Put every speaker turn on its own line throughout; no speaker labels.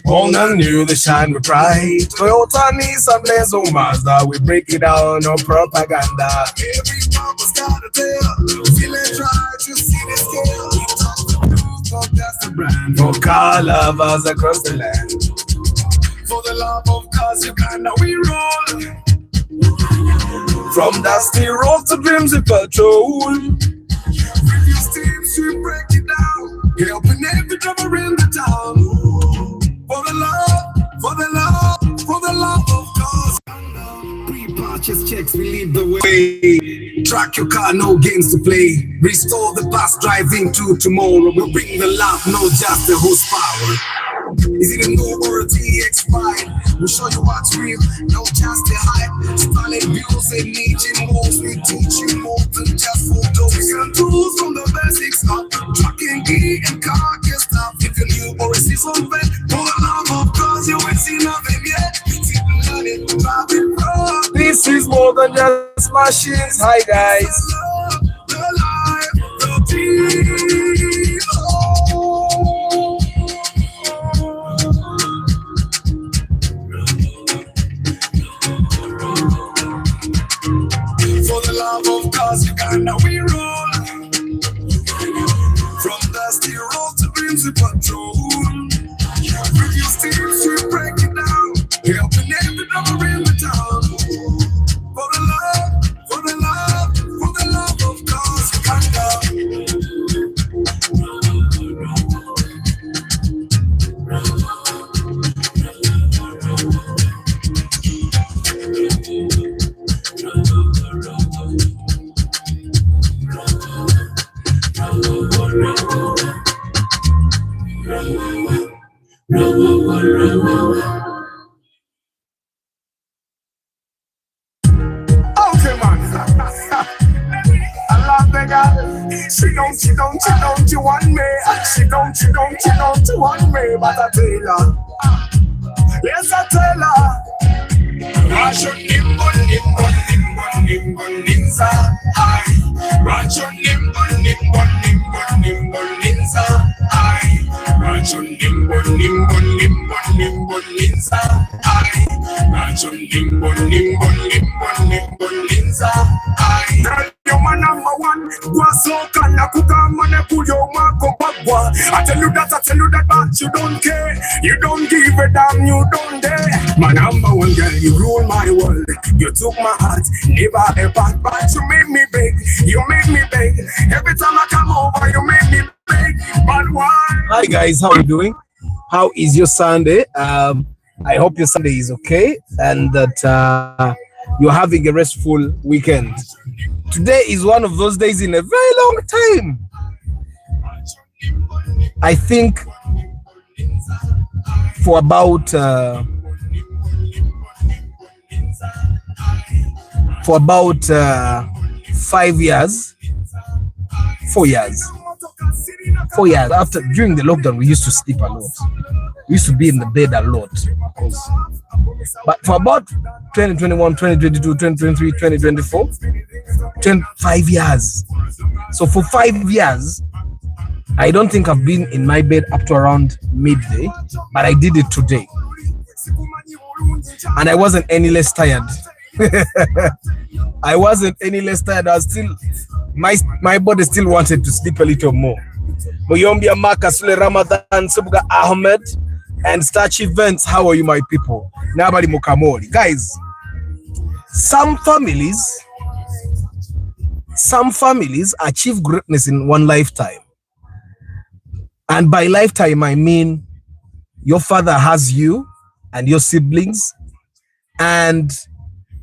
Old and new, they shine with pride. Toyota, Nissan, Blazer, Mazda, we break it down, no propaganda. Every mama's got a tale. Feel and try to see the scale. We talk the truth, that's the brand. For car lovers across the land. For the love of cars, Uganda, we roll. From dusty road to dreams of patrol. Reviews teams, we break it down. Helping every driver in the town. For the love, for the love, for the love of cars. Pre-purchase checks, we lead the way. Track your car, no games to play. Restore the past, driving to tomorrow. We'll bring the love, no just the horsepower. Is it a new or a TX ride? We'll show you what's real, no just the hype. Stunning views and needing moves. We teach you more than just photos. We got tools from the basics up. Trucking, gear and car can stop. If you're new or a season vet, for the love of cars, you ain't seen nothing yet. This is more than just machines. Hi guys. The life, the team. For the love of cars, Uganda, we roll. From dusty road to dreams we patrol. Review teams, we break it down. Helping every driver in the town. For the love, for the love, for the love of cars, Uganda. Okay, man. I love the girl. She don't, you want me. She don't, you want me. But I tell her, yes, I tell her. Rajon nimbo, nimbo, nimbo, nimbo, ninza. Rajon nimbo, nimbo, nimbo, nimbo, ninza. Rajon nimbo, nimbo, nimbo, nimbo, ninza. Rajon nimbo, nimbo, nimbo, nimbo, ninza. You're my number one. Wasoka na kukamane kuyo mako bagwa. I tell you that, but you don't care. You don't give a damn, you don't dare. My number one girl, you rule my world. You took my heart, never a back, but you made me beg. You made me beg. Every time I come over, you made me beg. But why? Hi guys, how are you doing? How is your Sunday? I hope your Sunday is okay and that you're having a restful weekend. Today is one of those days in a very long time. I think for about 5 years, 4 years. 4 years after, during the lockdown, we used to sleep a lot. We used to be in the bed a lot. But for about 2021, 2022, 2023, 2024, 5 years. So for 5 years, I don't think I've been in my bed up to around midday, but I did it today. And I wasn't any less tired. I wasn't any less tired. I was still, my body still wanted to sleep a little more. Moyombia Makasule Ramadan Subga Ahmed and Starch Events. How are you, my people? Nabali Mukamori. Guys, some families achieve greatness in one lifetime. And by lifetime, I mean your father has you and your siblings, and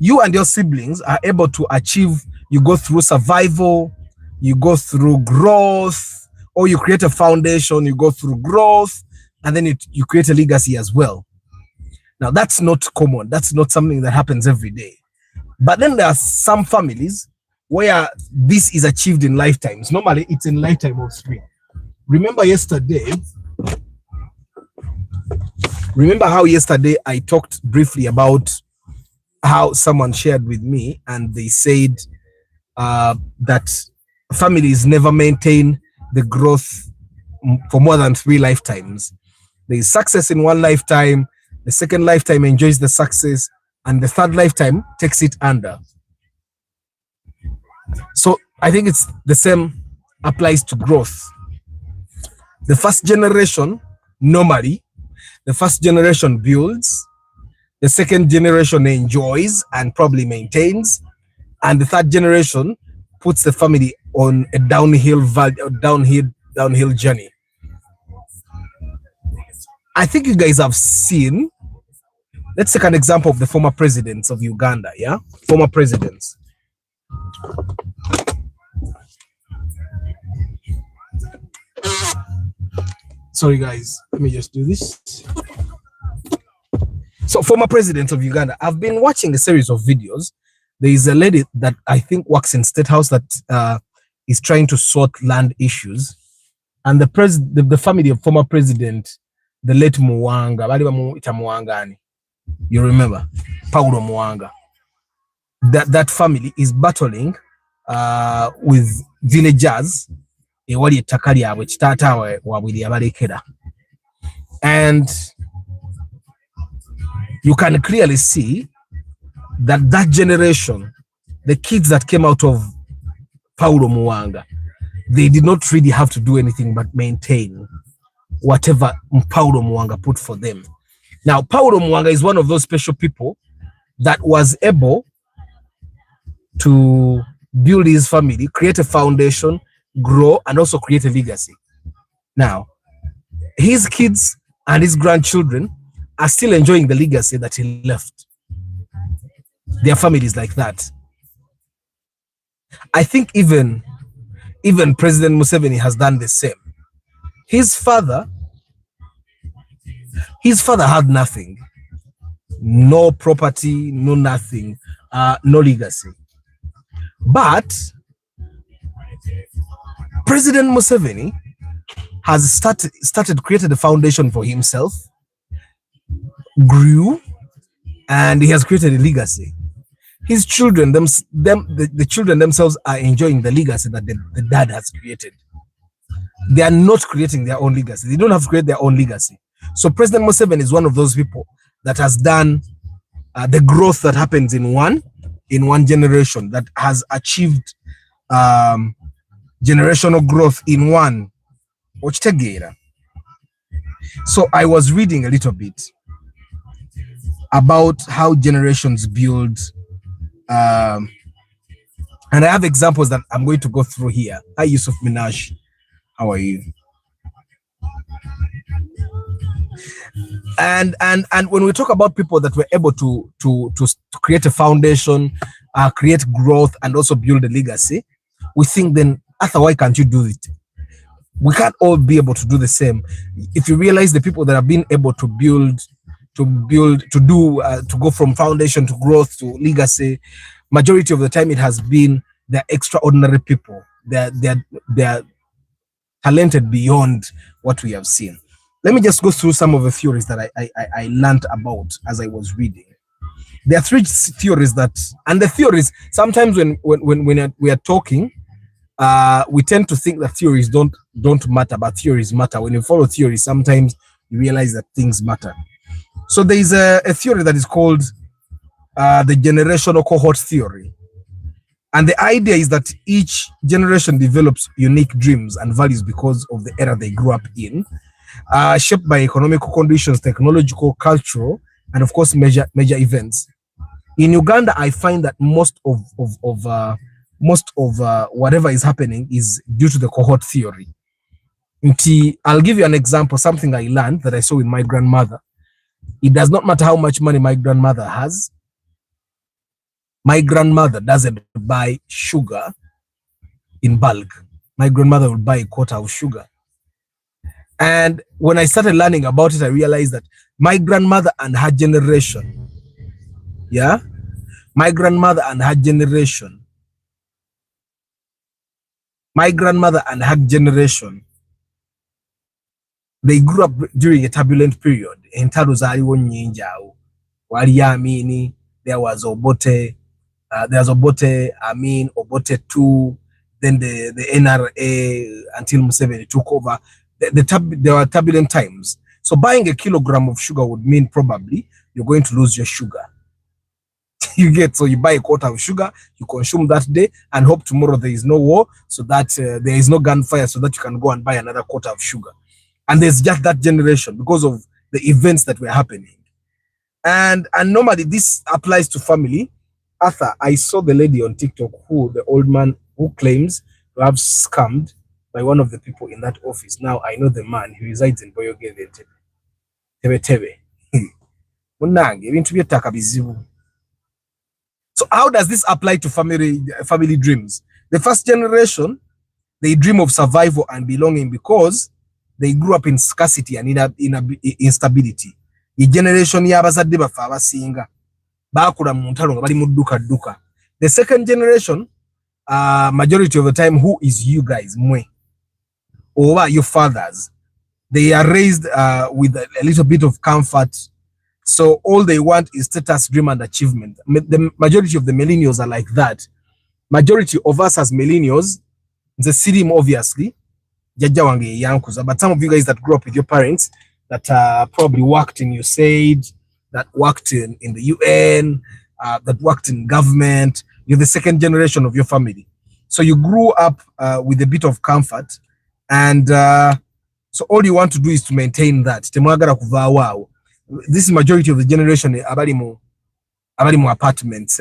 you and your siblings are able to achieve. You go through survival, you go through growth, or you create a foundation, you go through growth, and then you create a legacy as well. Now, that's not common. That's not something that happens every day. But then there are some families where this is achieved in lifetimes. Normally, it's in lifetime of three. Remember how yesterday I talked briefly about how someone shared with me, and they said that families never maintain the growth for more than 3 lifetimes. There is success in one lifetime, the second lifetime enjoys the success, and the third lifetime takes it under. So I think it's the same applies to growth. The first generation, normally, the first generation builds, the second generation enjoys and probably maintains, and the third generation puts the family on a downhill journey. I think you guys have seen, let's take an example of the former presidents of Uganda, yeah? Former presidents. Sorry guys, let me just do this. So former presidents of Uganda, I've been watching a series of videos. There is a lady that I think works in State House that is trying to sort land issues. And the family of former president, the late Muwanga, you remember, Paulo Muwanga. That family is battling with villagers, and you can clearly see that generation, the kids that came out of Paulo Muwanga, they did not really have to do anything but maintain whatever Paulo Muwanga put for them. Now, Paulo Muwanga is one of those special people that was able to build his family, create a foundation, grow, and also create a legacy. Now, his kids and his grandchildren are still enjoying the legacy that he left. Their families like that. I think even President Museveni has done the same. His father had nothing, no property, no nothing, no legacy. But President Museveni has created a foundation for himself, grew, and he has created a legacy. His children, the children themselves are enjoying the legacy that the dad has created. They are not creating their own legacy. They don't have to create their own legacy. So President Museveni is one of those people that has done the growth that happens in one generation, that has achieved generational growth in one. So I was reading a little bit about how generations build, and I have examples that I'm going to go through here. Hi, Yusuf Minaj. How are you? And when we talk about people that were able to create a foundation, create growth, and also build a legacy, we think then, Arthur, why can't you do it? We can't all be able to do the same. If you realize the people that have been able to go from foundation to growth to legacy, majority of the time it has been the extraordinary people. They're talented beyond what we have seen. Let me just go through some of the theories that I learned about as I was reading. There are three theories and the theories, sometimes when we are talking, we tend to think that theories don't matter, but theories matter. When you follow theories, sometimes you realize that things matter. So there is a theory that is called the generational cohort theory. And the idea is that each generation develops unique dreams and values because of the era they grew up in, shaped by economical conditions, technological, cultural, and of course major events. In Uganda, I find that most of whatever is happening is due to the cohort theory. I'll give you an example, something I learned that I saw with my grandmother. It does not matter how much money my grandmother has. My grandmother doesn't buy sugar in bulk. My grandmother will buy a quarter of sugar. And when I started learning about it, I realized that my grandmother and her generation, my grandmother and her generation, they grew up during a turbulent period. There was Obote, Amin, Obote 2, then the NRA until Museveni took over. There were turbulent times. So buying a kilogram of sugar would mean probably you're going to lose your sugar. You get, so you buy a quarter of sugar, you consume that day, and hope tomorrow there is no war, so that there is no gunfire, so that you can go and buy another quarter of sugar. And there's just that generation because of the events that were happening. And normally this applies to family. Arthur, I saw the lady on TikTok the old man who claims to have scammed by one of the people in that office. Now I know the man who resides in Boyogere. Tebe. So how does this apply to family dreams? The first generation, they dream of survival and belonging because they grew up in scarcity and instability. The generation y'abazadde bafa abasinga bakula mu ntalo nga bali mu dduka. The second generation, majority of the time, who is you guys, mwe, or your fathers, they are raised with a little bit of comfort. So all they want is status, dream, and achievement. The majority of the millennials are like that. Majority of us as millennials, the city obviously, but some of you guys that grew up with your parents that probably worked in USAID, that worked in the UN, that worked in government, you're the second generation of your family. So you grew up with a bit of comfort, and so all you want to do is to maintain that. This is majority of the generation abalimu apartments,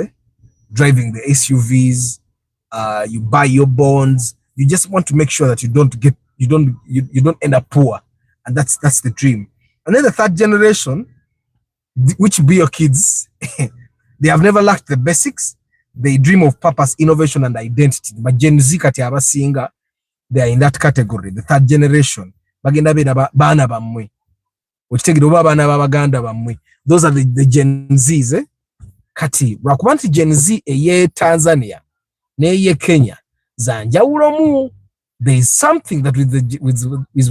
driving the SUVs, you buy your bonds, you just want to make sure that you don't end up poor, and that's the dream. And then the third generation, which be your kids, they have never lacked the basics. They dream of purpose, innovation, and identity. But Gen Z kati abasinga, they are in that category, the third generation. Bagenda bena bana bamwe. Those are the Gen Zs, kati lwakuba Gen Z eye Tanzania neye Kenya zanjawulo mu. There is something that is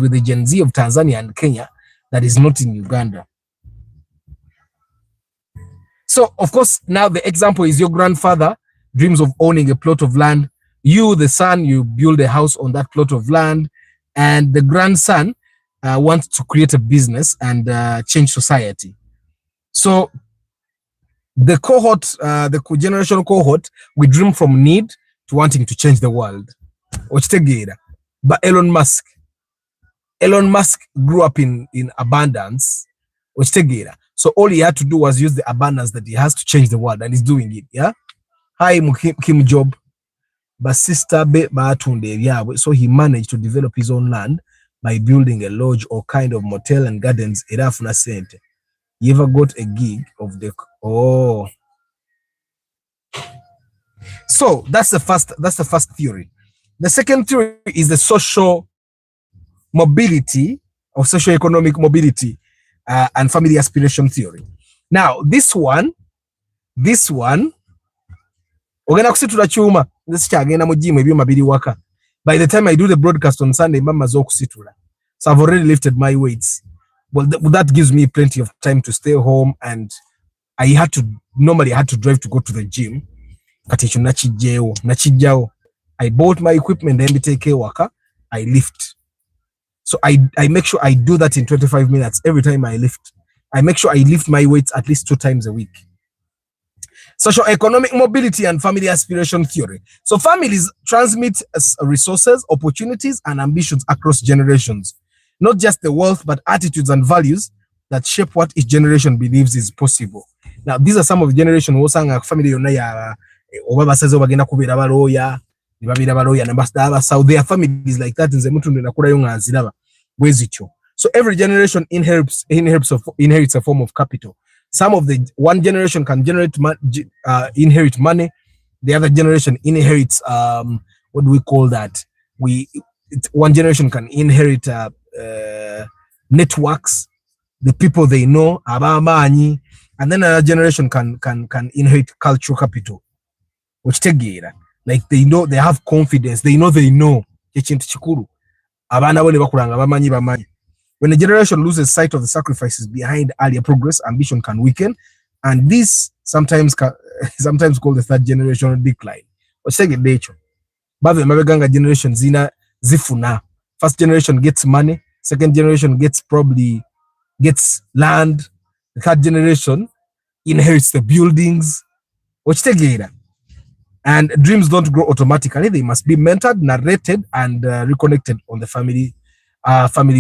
with the Gen Z of Tanzania and Kenya that is not in Uganda. So of course now the example is your grandfather dreams of owning a plot of land. You, the son, you build a house on that plot of land, and the grandson wants to create a business and change society. So the cohort, the generational cohort, we dream from need to wanting to change the world. But Elon Musk grew up in abundance. So all he had to do was use the abundance that he has to change the world, and he's doing it. Yeah. Hi, Kim Job. But sister so he managed to develop his own land by building a lodge or kind of motel and gardens. You ever got a gig of the So that's the first theory. The second theory is the social mobility or socio-economic mobility and family aspiration theory. Now this one ogenda kusitula chuma nzikyagenda mu gym ebyuma biri waka. By the time I do the broadcast on Sunday, mama zokusitula. So I've already lifted my weights. Well, that gives me plenty of time to stay home, and I had to drive to go to the gym. I bought my equipment, then take waka, I lift. So I make sure I do that in 25 minutes every time I lift. I make sure I lift my weights at least 2 times a week. Social economic mobility and family aspiration theory. So families transmit resources, opportunities, and ambitions across generations. Not just the wealth, but attitudes and values that shape what each generation believes is possible. Now, these are some of the generation who sang a family so their families like that. So every generation inherits a form of capital. Some of the one generation can inherit money. The other generation inherits what do we call that? One generation can inherit networks, the people they know, and then another generation can inherit cultural capital. Which like they know, they have confidence, they know. When a generation loses sight of the sacrifices behind earlier progress, ambition can weaken, and this sometimes called the third generational decline. Generation zina zifuna. First generation gets money, second generation gets probably gets land. The third generation inherits the buildings. And dreams don't grow automatically. They must be mentored, narrated, and reconnected on the family's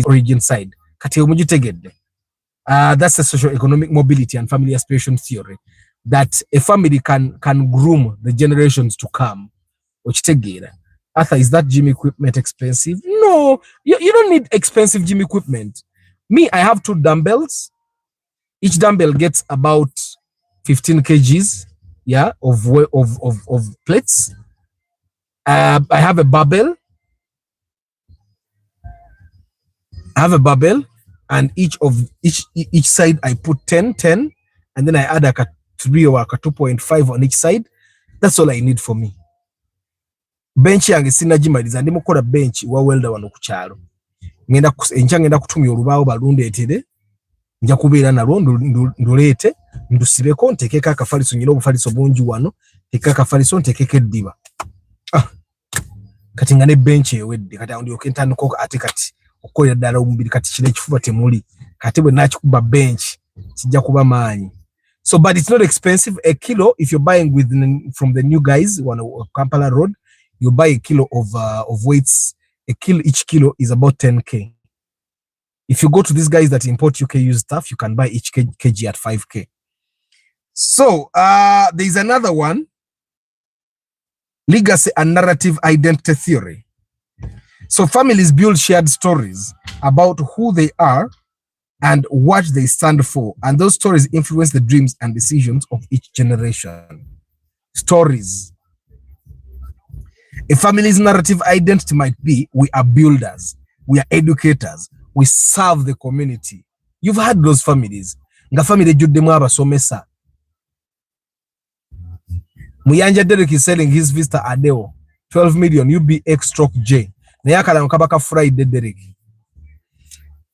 origin side. That's the socio-economic mobility and family aspiration theory, that a family can groom the generations to come. Arthur, is that gym equipment expensive? No, you don't need expensive gym equipment. Me, I have 2 dumbbells. Each dumbbell gets about 15 kgs, yeah, of plates. I have a barbell. And each side I put 10, and then I add a 3 or a 2.5 on each side. That's all I need for me. Bench yange sinagimaliza ndi mukola bench wa welder wano ku kyalo. Ngenda kutumya olubaawo balundeetere, nja kubeera nalwo nduleete ndusibeko nteekeko akafaliso, nyina obufaliso bungi wano, nteekeko akafaliso nteekeko eddiba. Kati nga ne bench ewedde, kati ndyoke ntandika ate kati okukolera ddala omubiri, kati kino ekifuba temuli, kati bwe nakikuba bench kijja kuba maanyi. So, but it's not expensive. A kilo, if you're buying from the new guys on Kampala Road, you buy a kilo of weights. Each kilo is about 10k. If you go to these guys that import UK used stuff, you can buy each kg at 5k. So there's another one, legacy and narrative identity theory. So families build shared stories about who they are and what they stand for, and those stories influence the dreams and decisions of each generation. Stories. A family's narrative identity might be, we are builders, we are educators, we serve the community. You've had those families. Nga family juddemu abasomesa. Muyanja Derek is selling his Vista Adeo 12 million UBX stroke J. Nayakala nkabaka Friday Derek.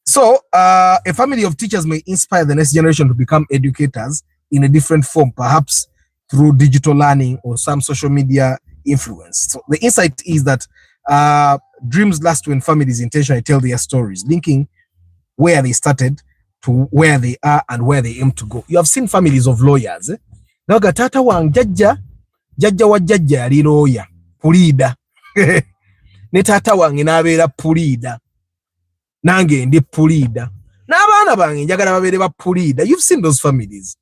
So, a family of teachers may inspire the next generation to become educators in a different form, perhaps through digital learning or some social media influence. So the insight is that dreams last when families intentionally tell their stories, linking where they started to where they are and where they aim to go. You have seen families of lawyers. Now, tata wang jajja wa jajja yali lawyer, pulida. Ne tata wange n'abeera pulida. Nange ndi pulida. N'abaana bange njagala babeere ba pulida. You've seen those families.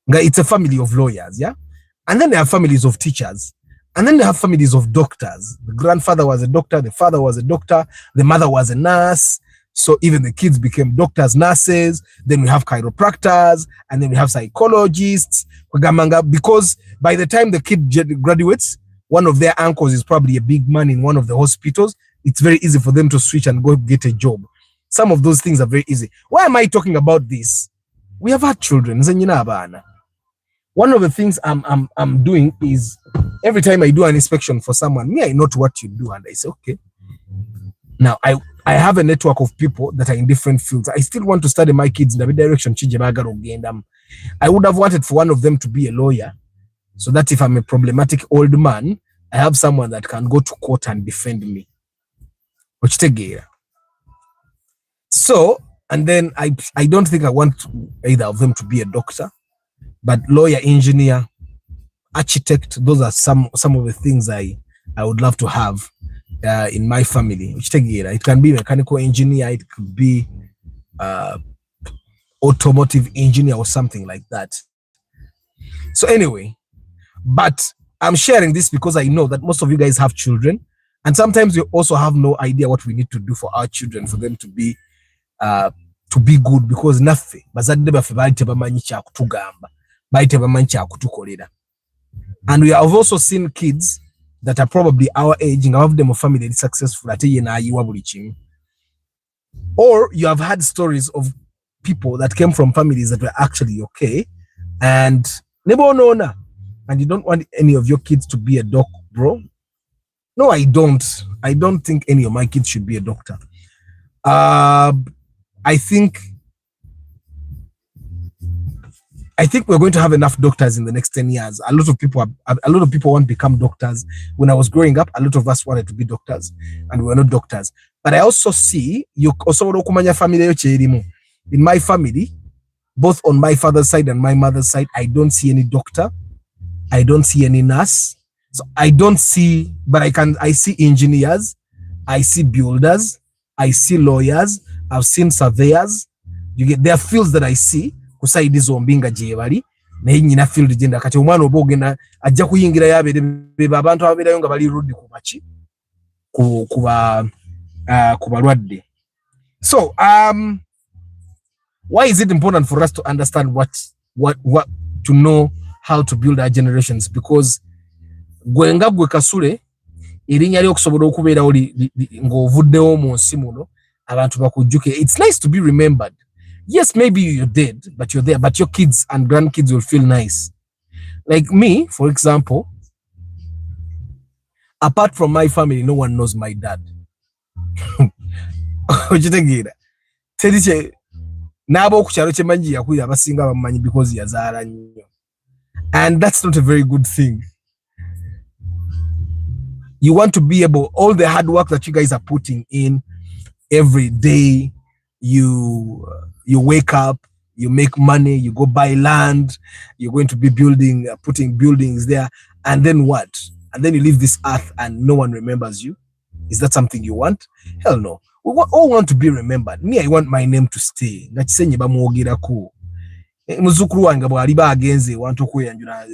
It's a family of lawyers, yeah? And then there are families of teachers. And then they have families of doctors. The grandfather was a doctor, the father was a doctor, the mother was a nurse. So even the kids became doctors, nurses. Then we have chiropractors, and then we have psychologists. Because by the time the kid graduates, one of their uncles is probably a big man in one of the hospitals. It's very easy for them to switch and go get a job. Some of those things are very easy. Why am I talking about this? We have had children. One of the things I'm doing is every time I do an inspection for someone, I know what you do, and I say, okay. Now I have a network of people that are in different fields. I still want to study my kids in the direction. I would have wanted for one of them to be a lawyer, so that if I'm a problematic old man, I have someone that can go to court and defend me. So, and then I don't think I want either of them to be a doctor. But lawyer, engineer, architect, those are some of the things I would love to have in my family. It can be mechanical engineer, it could be automotive engineer or something like that. So anyway, but I'm sharing this because I know that most of you guys have children, and sometimes you also have no idea what we need to do for our children for them to be good, because nothing. And we have also seen kids that are probably our age and have them family successful at or you have had stories of people that came from families that were actually okay, and you don't want any of your kids to be a doc, bro. No, I don't think any of my kids should be a doctor. I think we're going to have enough doctors in the next 10 years. A lot of people want to become doctors. When I was growing up, a lot of us wanted to be doctors, and we were not doctors. But I also see you also kumanya family yocherimu. In my family, both on my father's side and my mother's side, I don't see any doctor. I don't see any nurse. So I don't see, but I see engineers, I see builders, I see lawyers, I've seen surveyors. You get, there are fields that I see kusaidi zombinga jebali naye nyina field genda kati omwana oba ogenda ajja kuyingira yabere beba abantu ababeerayo nga bali rudi ku machi ku balwadde. So why is it important for us to understand what to know how to build our generations? Because gwenga gwe kasule erinnya lyokusobola okubeerawo ng'ovuddewo mu nsi muno abantu bakujjuke. It's nice to be remembered. Yes, maybe you're dead, but you're there, but your kids and grandkids will feel nice. Like me, for example, apart from my family, no one knows my dad. N'abo ku kyalo kyemanyi yakuya abasinga bamumanyi because yazaala nnyo. And that's not a very good thing. You want to be able, all the hard work that you guys are putting in every day, you wake up, you make money, you go buy land, you're going to be building, putting buildings there, and then what? And then you leave this earth and no one remembers you? Is that something you want? Hell no. We all want to be remembered. Me, I want my name to stay. Nakisenye bamwogerako. Muzukuru wange bwaliba agenze want okweyanjula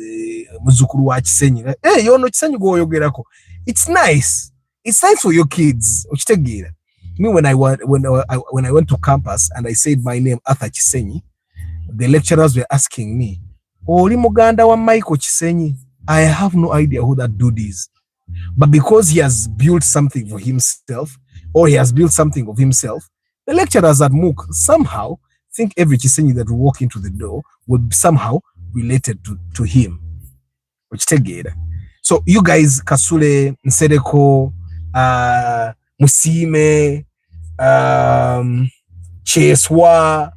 muzukuru wa Kisenyi. Hey, yono Kisenyi gwoyogerako. It's nice. It's nice for your kids. Okitegeera. Me, when I went to campus and I said my name Arthur Kisenyi, the lecturers were asking me, "Oli muganda wa Michael Kisenyi?" I have no idea who that dude is. But because he has built something for himself, or he has built something of himself, the lecturers at MOOC somehow think every Kisenyi that will walk into the door will be somehow related to him. So you guys, Kasule, Nsereko, Musime, Cheswa,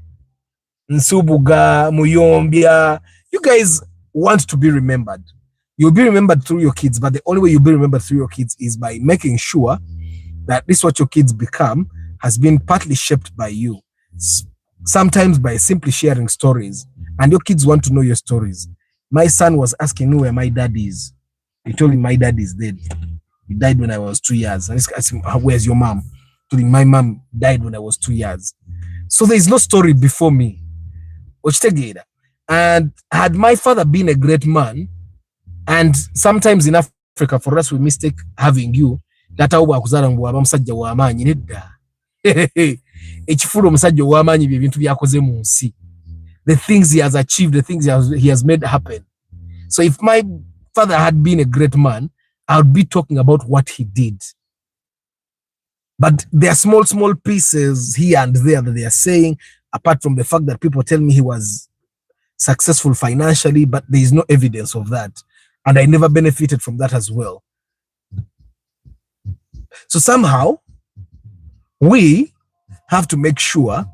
Nsubuga, Muyombia, you guys want to be remembered. You'll be remembered through your kids, but the only way you'll be remembered through your kids is by making sure that this what your kids become has been partly shaped by you. Sometimes by simply sharing stories, and your kids want to know your stories. My son was asking me where my dad is. I told him my dad is dead. He died when I was 2 years. I asked him, where's your mom? I told him my mom died when I was 2 years. So there is no story before me. And had my father been a great man, and sometimes in Africa, for us, we mistake having you. The things he has achieved, the things he has made happen. So if my father had been a great man, I would be talking about what he did. But there are small pieces here and there that they are saying, apart from the fact that people tell me he was successful financially, but there is no evidence of that. And I never benefited from that as well. So somehow, we have to make sure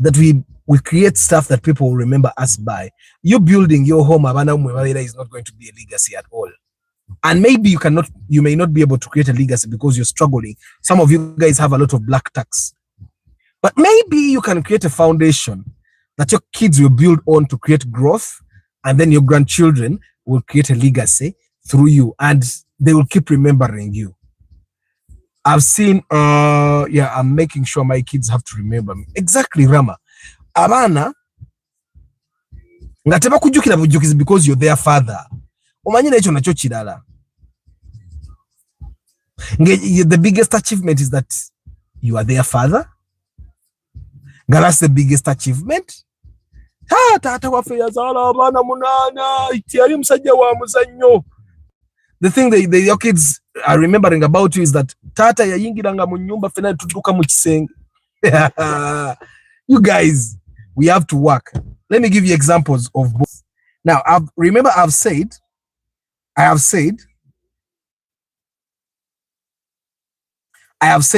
that we create stuff that people will remember us by. You building your home is not going to be a legacy at all. And maybe you may not be able to create a legacy because you're struggling. Some of you guys have a lot of black tax. But maybe you can create a foundation that your kids will build on to create growth, and then your grandchildren will create a legacy through you, and they will keep remembering you. I've seen, I'm making sure my kids have to remember me. Exactly, Rama. Abana, ngateba kujukira bujukizi because you're their father. Omanyina echo nacho chidala. The biggest achievement is that you are their father. That's the biggest achievement. The thing that your kids are remembering about you is that tata yayingiranga mu nyumba fena tutuka mu kisenge. You guys, we have to work. Let me give you examples of both. Now, I've said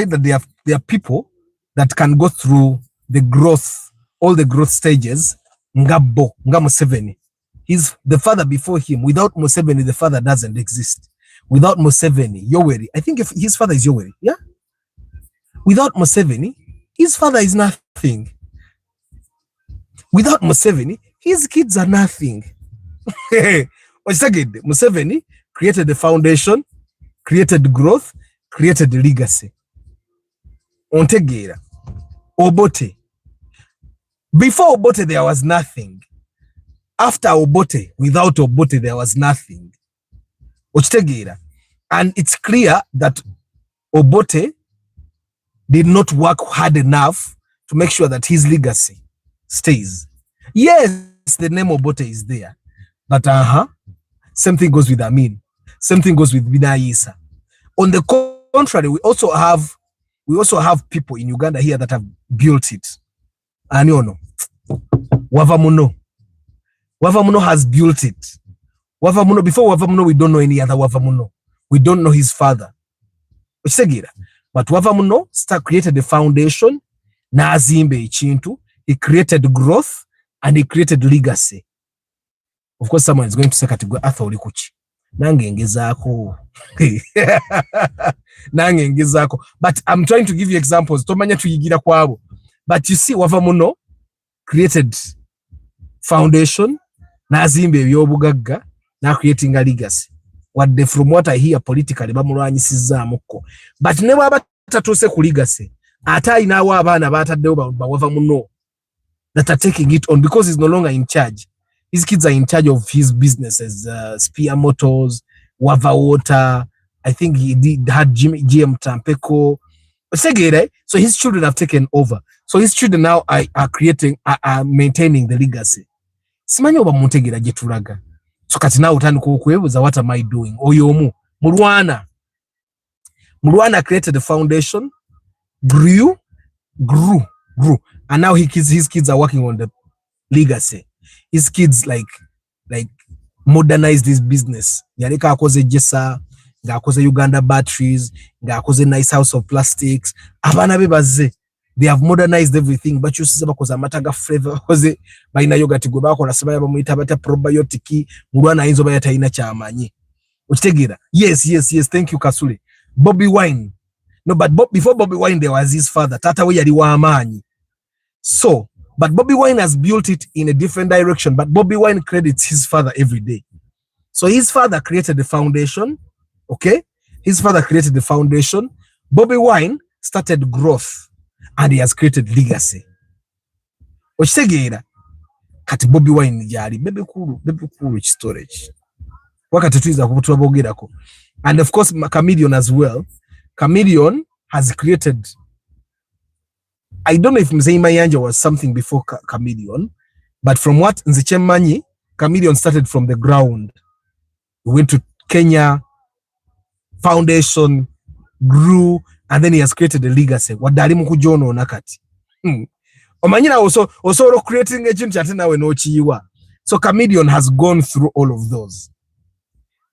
that there are people that can go through the growth, all the growth stages. Nga Museveni. He's the father before him. Without Museveni, the father doesn't exist. Without Museveni, Yoweri. I think if his father is Yoweri, yeah? Without Museveni, his father is nothing. Without Museveni, his kids are nothing. Museveni created the foundation, created growth, created the legacy. Ontegera. Obote. Before Obote, there was nothing. After Obote, without Obote, there was nothing. Ochitegera. And it's clear that Obote did not work hard enough to make sure that his legacy stays. Yes, the name Obote is there. But same thing goes with Amin. Same thing goes with Bina Isa. On the contrary, we also have people in Uganda here that have built it. And you know, Wavamuno has built it. Wavamuno, before Wavamuno, we don't know any other Wavamuno. We don't know his father. But Wavamuno created the foundation. Nazimbe Chintu. He created growth and he created legacy. Of course, someone is going to say kategori atholi kuchi. Nangengezako. Nangengezako. But I'm trying to give you examples. Tomanya tuyigira kwabo. But you see, Wavamuno created foundation. Nazimbe byobugagga. Na creating a legacy. From what I hear politically, bamulwanyisiza muko. But never batatuse ku legacy. Ata inawa abana bataddewo Wavamuno that are taking it on because he's no longer in charge. His kids are in charge of his businesses, Spear Motors, Wava Water. I think he had GM Tampeko. So his children have taken over. So his children now are maintaining the legacy. Simanyi oba muntegera jetulaga. So kati now utandika okwebuuza, what am I doing? Oyomu Mulwana created the foundation, grew, and now his kids are working on the legacy. His kids like modernized his business. Yareka akoze Jessa, ngakoze Uganda batteries, ngakoze Nice House of Plastics. Abana bebaze. They have modernized everything. But you see bakoze amataga flavor koze baina yogurt gwe bakola sebaya bamuyita bata probiotic mulwana inzo bayata ina kyamanyi. Okitegera. Yes, thank you Kasule. Bobby Wine. No, but before Bobby Wine there was his father. Tata we yali wa amanyi. So, but Bobby Wine has built it in a different direction. But Bobby Wine credits his father every day. So his father created the foundation. Okay? His father created the foundation. Bobby Wine started growth. And he has created legacy. Ochitegera. Kati Bobby Wine yali. Bebe kulu storage. Wakati tuiza kutuwabogerako. And of course, Chameleon as well. Chameleon has created... I don't know if Mzee Mayanja was something before Chameleon, but from what Nzichemanyi, Chameleon started from the ground. We went to Kenya, foundation, grew, and then he has created a legacy. Wadali mukujono nakati. Omanyina also creating a chinchatina we no chiwa. So Chameleon has gone through all of those.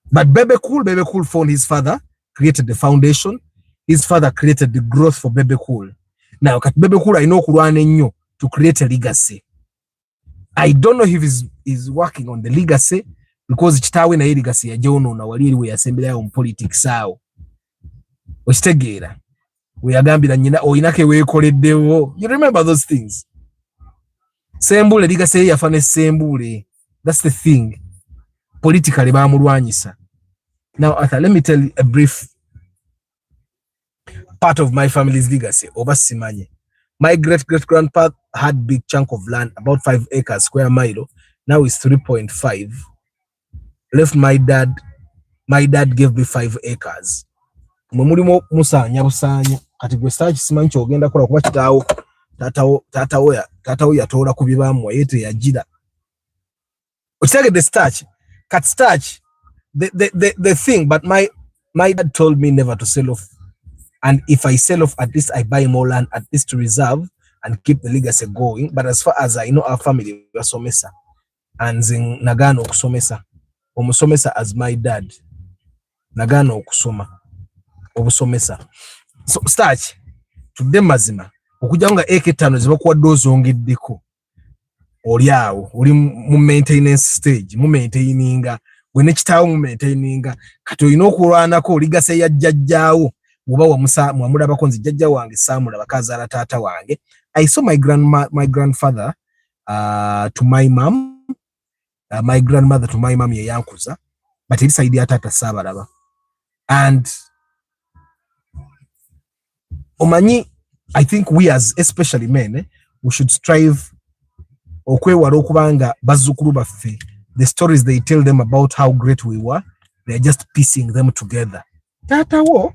But Bebe Cool found his father, created the foundation. His father created the growth for Bebe Cool. Now, Bebe Cool, I know Kurane to create a legacy. I don't know if he's working on the legacy because chitawe na legacy ya jono na waliri we assembly ya politics sao. Ochitegera. We agambira nyina oyinake wekoleddewo. You remember those things? Sembule legacy yafane sembule. That's the thing. Politically bamulwanyisa. Now, Arthur, let me tell you a brief part of my family's legacy. Obasimanye. My great-great-grandpa had big chunk of land, about 5 acres, square mile. Now it's 3.5. Left my dad. My dad gave me 5 acres. Mumulimo musanya busanya. Kati gwe stage simanyi ogenda kola kuba kitaawo. Tatawo yatola kubibamu yete yajira. Otege the starch. Cut starch. The thing, but my dad told me never to sell off. And if I sell off, at least I buy more land, at least to reserve and keep the legacy going. But as far as I know, our family was somesa. And zing nagano kusomesa. Omusomesa as my dad. Nagano kusoma. Obusomesa. So starch. Tudde mazima. Okujanga eketano zibakuwa dozo ongeddeko. Oliawo. Oli mu maintenance stage. Mu maintaininga. Wene kitaawo mu maintaininga. Kati olina okulwanako legacy ya jjajjaawo. Mwamula bakonzi jjajja wange Samula bakazaala taata wange. I saw my grandfather to my mom, my grandmother to my mom ye yankuza, but it's idea tata sabaraba. And omanyi, I think we as especially men, we should strive okwewala okubanga bazzukulu baffe, the stories they tell them about how great we were, they're just piecing them together. Tatawo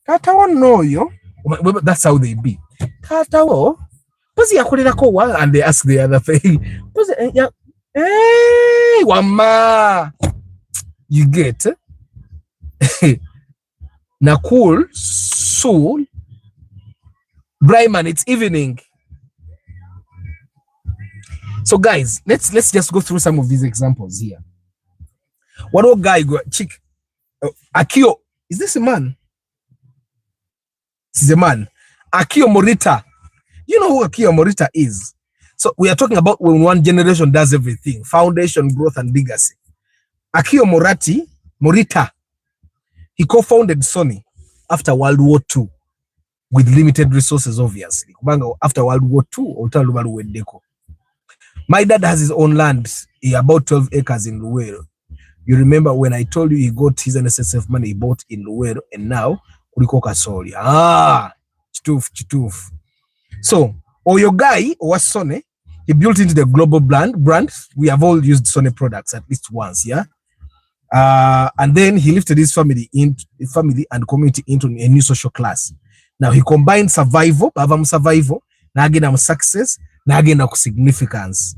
noyo, that's how they be. Tatawo, pozi yakolerako wa, and they ask the other thing. Hey, wama, you get Nakul, Soul, Brahman, it's evening. So guys, let's just go through some of these examples here. One old guy go chick Akio. Is this a man? This is a man. Akio Morita. You know who Akio Morita is? So we are talking about when one generation does everything. Foundation, growth, and legacy. Akio Morita. He co-founded Sony after World War II with limited resources, obviously. After World War II, my dad has his own land, about 12 acres in Luwero. You remember when I told you he got his NSSF money he bought in Luwero, and now kuliko kasori. Chituf. So, your guy was Sony. He built into the global brand. We have all used Sony products at least once, yeah. And then he lifted his family and community into a new social class. Now he combined survival, na again success, na again significance.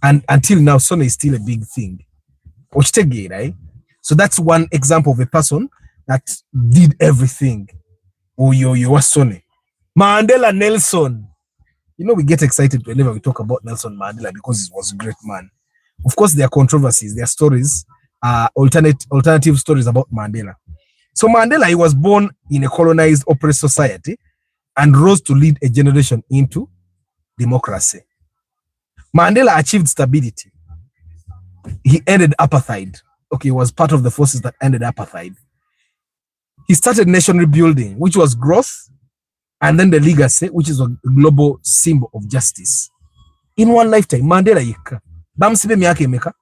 And until now, Sony is still a big thing. Right? So that's one example of a person that did everything. You was Sony. Mandela Nelson. You know, we get excited whenever we talk about Nelson Mandela because he was a great man. Of course, there are controversies, there are stories, alternative stories about Mandela. So Mandela, he was born in a colonized, oppressed society and rose to lead a generation into democracy. Mandela achieved stability. He ended apartheid. Okay, he was part of the forces that ended apartheid. He started nation rebuilding, which was growth, and then the legacy, which is a global symbol of justice. In one lifetime, Mandela yeka. Bamsibe miyake meka.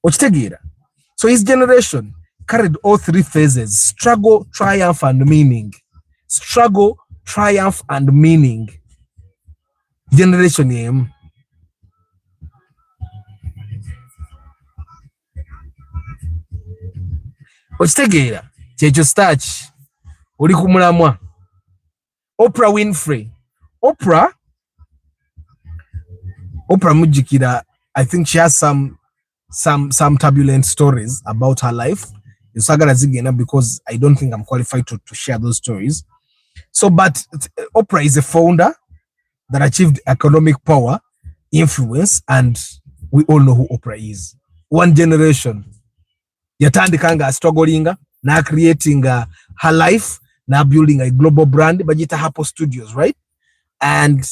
Ochitegira. So his generation carried all three phases: struggle, triumph, and meaning. Struggle, triumph, and meaning. Generation name. Ochitegira. Checho starch. Uli kumulamwa. Oprah Winfrey. Oprah Mujikida, I think she has some turbulent stories about her life. Because I don't think I'm qualified to share those stories. So, but Oprah is a founder that achieved economic power, influence, and we all know who Oprah is. One generation. Yatandikanga struggling, now creating her life, now building a global brand, Bajita Hapo Studios, right? And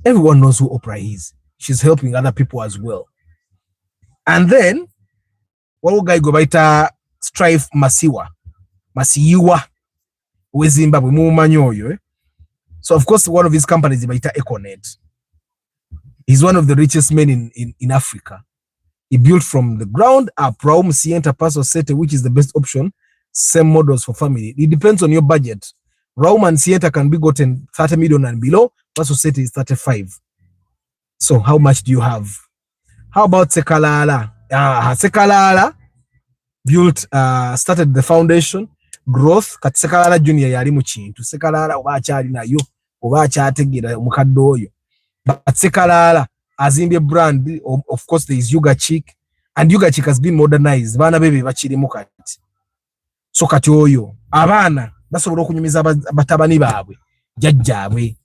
everyone knows who Oprah is. She's helping other people as well. And then, one guy go baita Strive Masiyiwa, Zimbabwe, Mumanyoyo. So of course, one of his companies is baita Econet. He's one of the richest men in Africa. He built from the ground up. Raum Sienta Paso Sete, which is the best option. Same models for family. It depends on your budget. Raum and Sienta can be gotten 30 million and below. Paso Sete is 35. So how much do you have? How about Sekalala? Sekalala built, started the foundation, growth. Kat Sekalala Junior yali muchintu. Sekalala obachali na yo, obachategira mukadoyo. But Sekalala, Azimbia brand, of course, there is Yuga Chick, and Yuga Chick has been modernized. Bana baby bachiri mukati. So kati oyo, abana, basobola okunyumiza batabani baabwe, jajjabwe.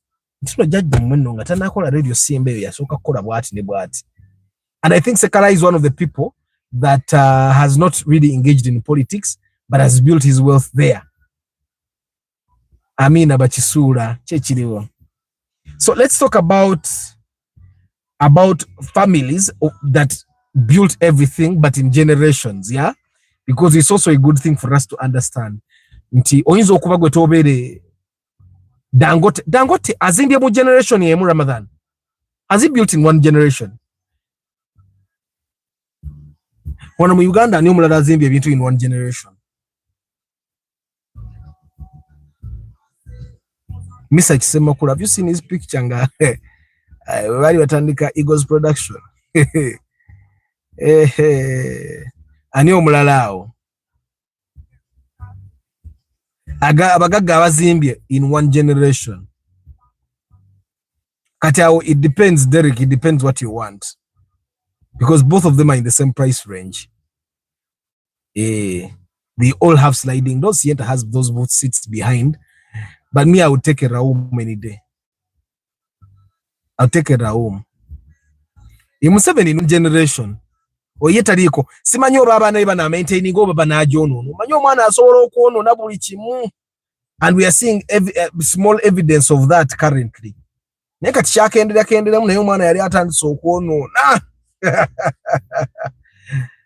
Ntino jajja mwenno nga tanakola radio simbe yasoka kola bwati ne bwati. And I think Sekala is one of the people that has not really engaged in politics, but has built his wealth there. Amina bachisura chechiriwo. So let's talk about families that built everything, but in generations, yeah? Because it's also a good thing for us to understand. Nti oyinza okuba gwe tobere Dangote azimbye mu generation yemu Ramadan. Has he built in one generation? Wano mu Uganda ani omulala azimbye ebintu in one generation? Mr. Kisemakula, have you seen his picture nga bali batandika Eagles production? Ani omulala awo? Abagagga abazimbye in one generation. Kati awo, it depends, Derek, it depends what you want. Because both of them are in the same price range. They all have sliding. Those Sienta has those both seats behind. But me, I would take a Raum any day. I'll take a Raum. In 7 generation. Oyetaliko. Simanyo baba na iba na maintaining go baba na jono. Manyo mana soro kono na buli chimu. And we are seeing small evidence of that currently. Neka tishake endele muna yo mana yari atandso kono. Na!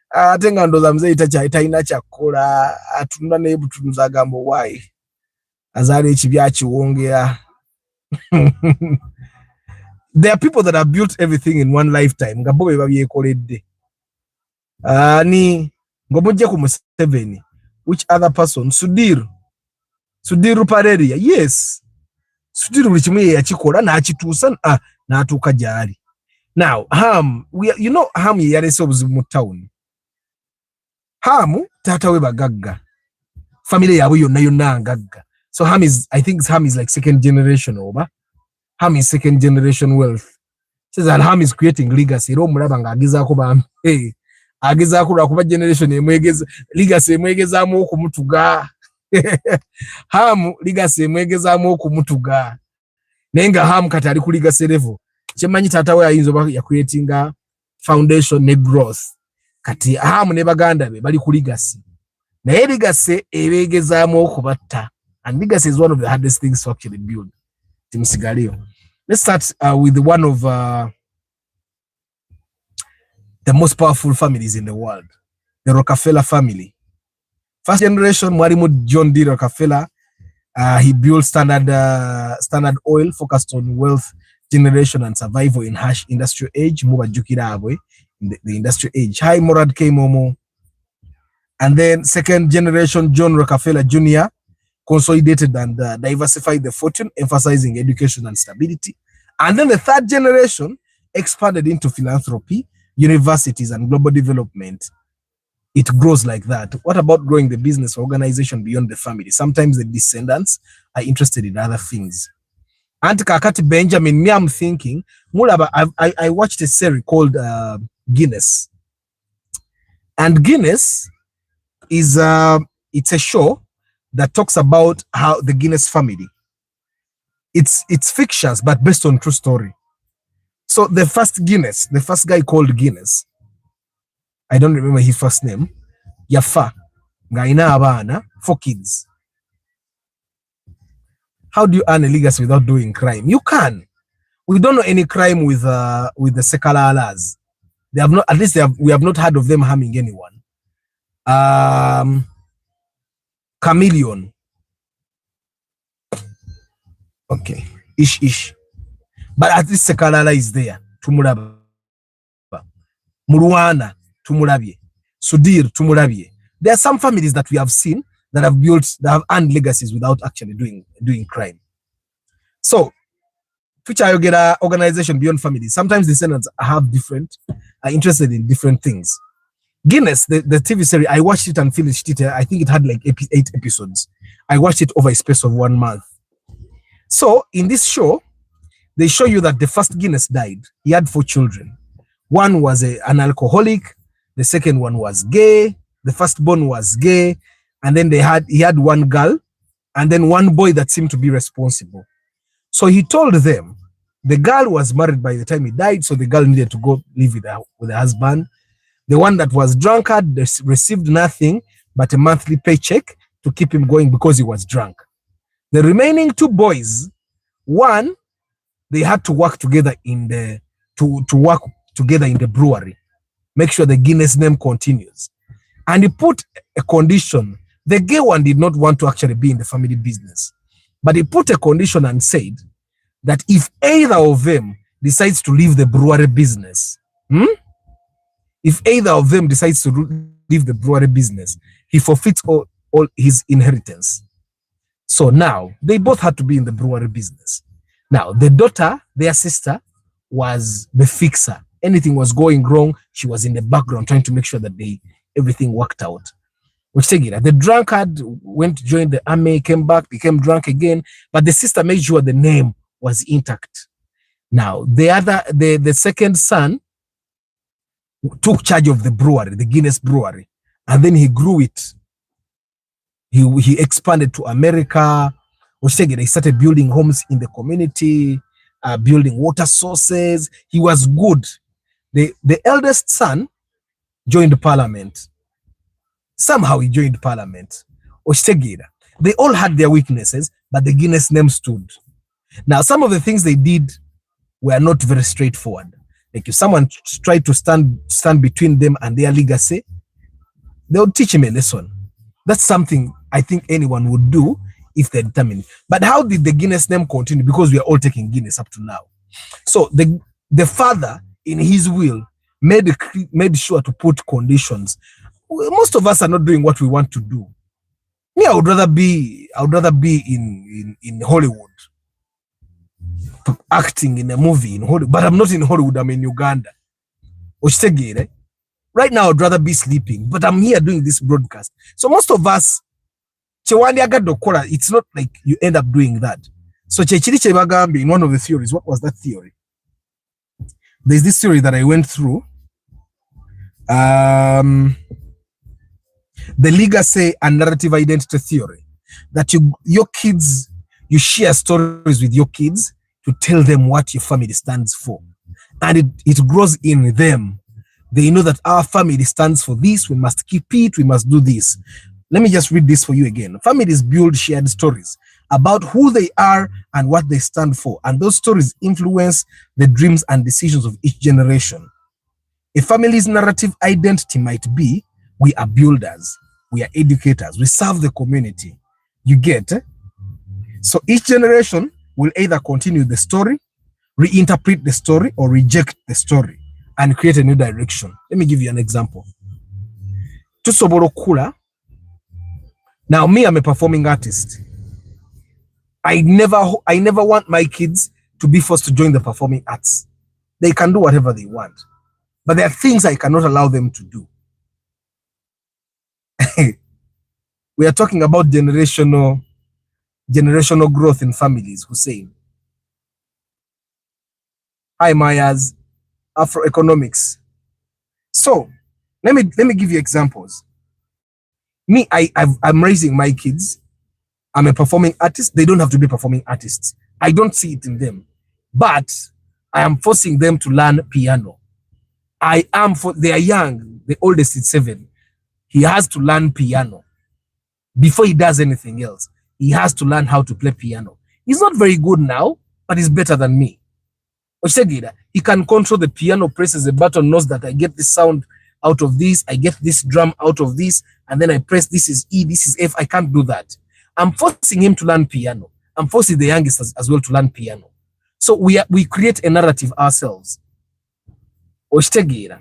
Atenga ndoza mzee itaina chakula. Atunda nebu tunza gambo wai. Azari chibyachi wongea. There are people that have built everything in one lifetime. Ngabobe babi yekolede. Ni ngomuje ku Museveni. Which other person? Sudiru Pareria. Yes. Sudiru buli kimwe yakikola na akitusa na atuka jari. Now, Ham, you know Ham yarese obuzibu mu town. Ham tata we bagagga. Family yabwe yonna ngagga. So Ham is, I think Ham is like second generation over. Ham is second generation wealth. Says that Ham is creating legacy. Ro mulaba nga agizaako ba agizaako lwakuba generation emwegeza legacy emwegezaamu okumutuga. Ham legacy emwegezaamu okumutuga. Nenga Ham kati ali ku legacy level. Kyemanyi taata we ayinza oba ya creating foundation ne growth. Kati Ham ne baganda be bali ku legacy. Naye legacy ebegezaamu okubatta. And legacy is one of the hardest things to actually build. Let's start with one of the most powerful families in the world, the Rockefeller family. First generation, Mwalimu John D. Rockefeller. He built Standard Oil, focused on wealth generation and survival in harsh industrial age. Muba jukira abwe in the industrial age. Hi Morad K. Momo. And then second generation, John Rockefeller Jr. consolidated and diversified the fortune, emphasizing education and stability. And then the third generation expanded into philanthropy, universities, and global development. It grows like that. What about growing the business organization beyond the family? Sometimes the descendants are interested in other things. And Kakati Benjamin, me, I'm thinking, I watched a series called Guinness. And Guinness is it's a show that talks about how the Guinness family. It's fictions, but based on true story. So the first guy called Guinness, I don't remember his first name, Yafa, Ngaina Abana, 4 kids. How do you earn a legacy without doing crime? You can. We don't know any crime with the Sekalalas. They have not, at least we have not heard of them harming anyone. Chameleon. Okay. Ish. But at least Sekalala is there. Tumuraba. Muruana. Tumurabie. Sudir. Tumurabie. There are some families that we have seen that have earned legacies without actually doing crime. So, Future Ayogera organization beyond families. Sometimes the descendants are interested in different things. Guinness, the TV series, I watched it and finished it. I think it had like 8 episodes. I watched it over a space of 1 month. So in this show, they show you that the first Guinness died. He had 4 children. One was an alcoholic. The second one was gay. The firstborn was gay. And then he had 1 girl and then 1 boy that seemed to be responsible. So he told them the girl was married by the time he died. So the girl needed to go live with her husband. The one that was drunkard received nothing but a monthly paycheck to keep him going because he was drunk. The remaining 2 boys, one, they had to work together in the brewery, make sure the Guinness name continues. And he put a condition. The gay one did not want to actually be in the family business, but he put a condition and said that if either of them decides to leave the brewery business, if either of them decides to leave the brewery business, he forfeits all his inheritance. So now they both had to be in the brewery business. Now the daughter, their sister, was the fixer. Anything was going wrong, she was in the background trying to make sure that everything worked out. The drunkard went to join the army, came back, became drunk again, but the sister made sure the name was intact. Now the second son took charge of the brewery, the Guinness Brewery, and then he grew it. He expanded to America. He started building homes in the community, building water sources. He was good. The eldest son joined parliament. Somehow he joined parliament. They all had their weaknesses, but the Guinness name stood. Now, some of the things they did were not very straightforward. Like if someone tried to stand between them and their legacy, they would teach him a lesson. That's something I think anyone would do if they're determined. But how did the Guinness name continue? Because we are all taking Guinness up to now. So the father, in his will, made sure to put conditions. Most of us are not doing what we want to do. Me, I would rather be in Hollywood, acting in a movie in Hollywood, but I'm not in Hollywood. I'm in Uganda. Right now, I'd rather be sleeping, but I'm here doing this broadcast. So most of us, it's not like you end up doing that. So in one of the theories, what was that theory? There's this theory that I went through. The legacy and narrative identity theory, that your kids, you share stories with your kids to tell them what your family stands for. And it grows in them. They know that our family stands for this, we must keep it, we must do this. Let me just read this for you again. Families build shared stories about who they are and what they stand for. And those stories influence the dreams and decisions of each generation. A family's narrative identity might be, we are builders, we are educators, we serve the community. You get? So each generation will either continue the story, reinterpret the story, or reject the story and create a new direction. Let me give you an example. Tusobolo Kula. Now me, I'm a performing artist. I never want my kids to be forced to join the performing arts. They can do whatever they want. But there are things I cannot allow them to do. We are talking about generational growth in families, Hussein. Hi, Myers. Afroeconomics. So let me give you examples. Me, I'm raising my kids. I'm a performing artist. They don't have to be performing artists. I don't see it in them. But I am forcing them to learn piano. They are young. The oldest is 7. He has to learn piano. Before he does anything else, he has to learn how to play piano. He's not very good now, but he's better than me. He can control the piano, presses a button, knows that I get this sound out of this, I get this drum out of this, and then I press this is E, this is F. I can't do that. I'm forcing him to learn piano. I'm forcing the youngest as well to learn piano. So we create a narrative ourselves. We create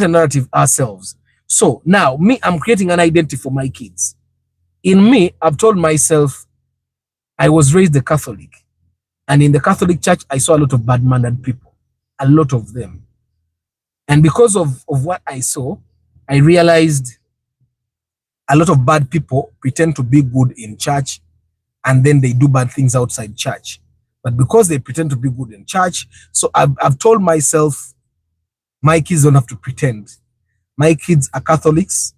a narrative ourselves. So now, me, I'm creating an identity for my kids. In me, I've told myself, I was raised a Catholic. And in the Catholic Church, I saw a lot of bad-mannered people. A lot of them. And because of what I saw, I realized a lot of bad people pretend to be good in church, and then they do bad things outside church. But because they pretend to be good in church, so I've told myself, my kids don't have to pretend. My kids are Catholics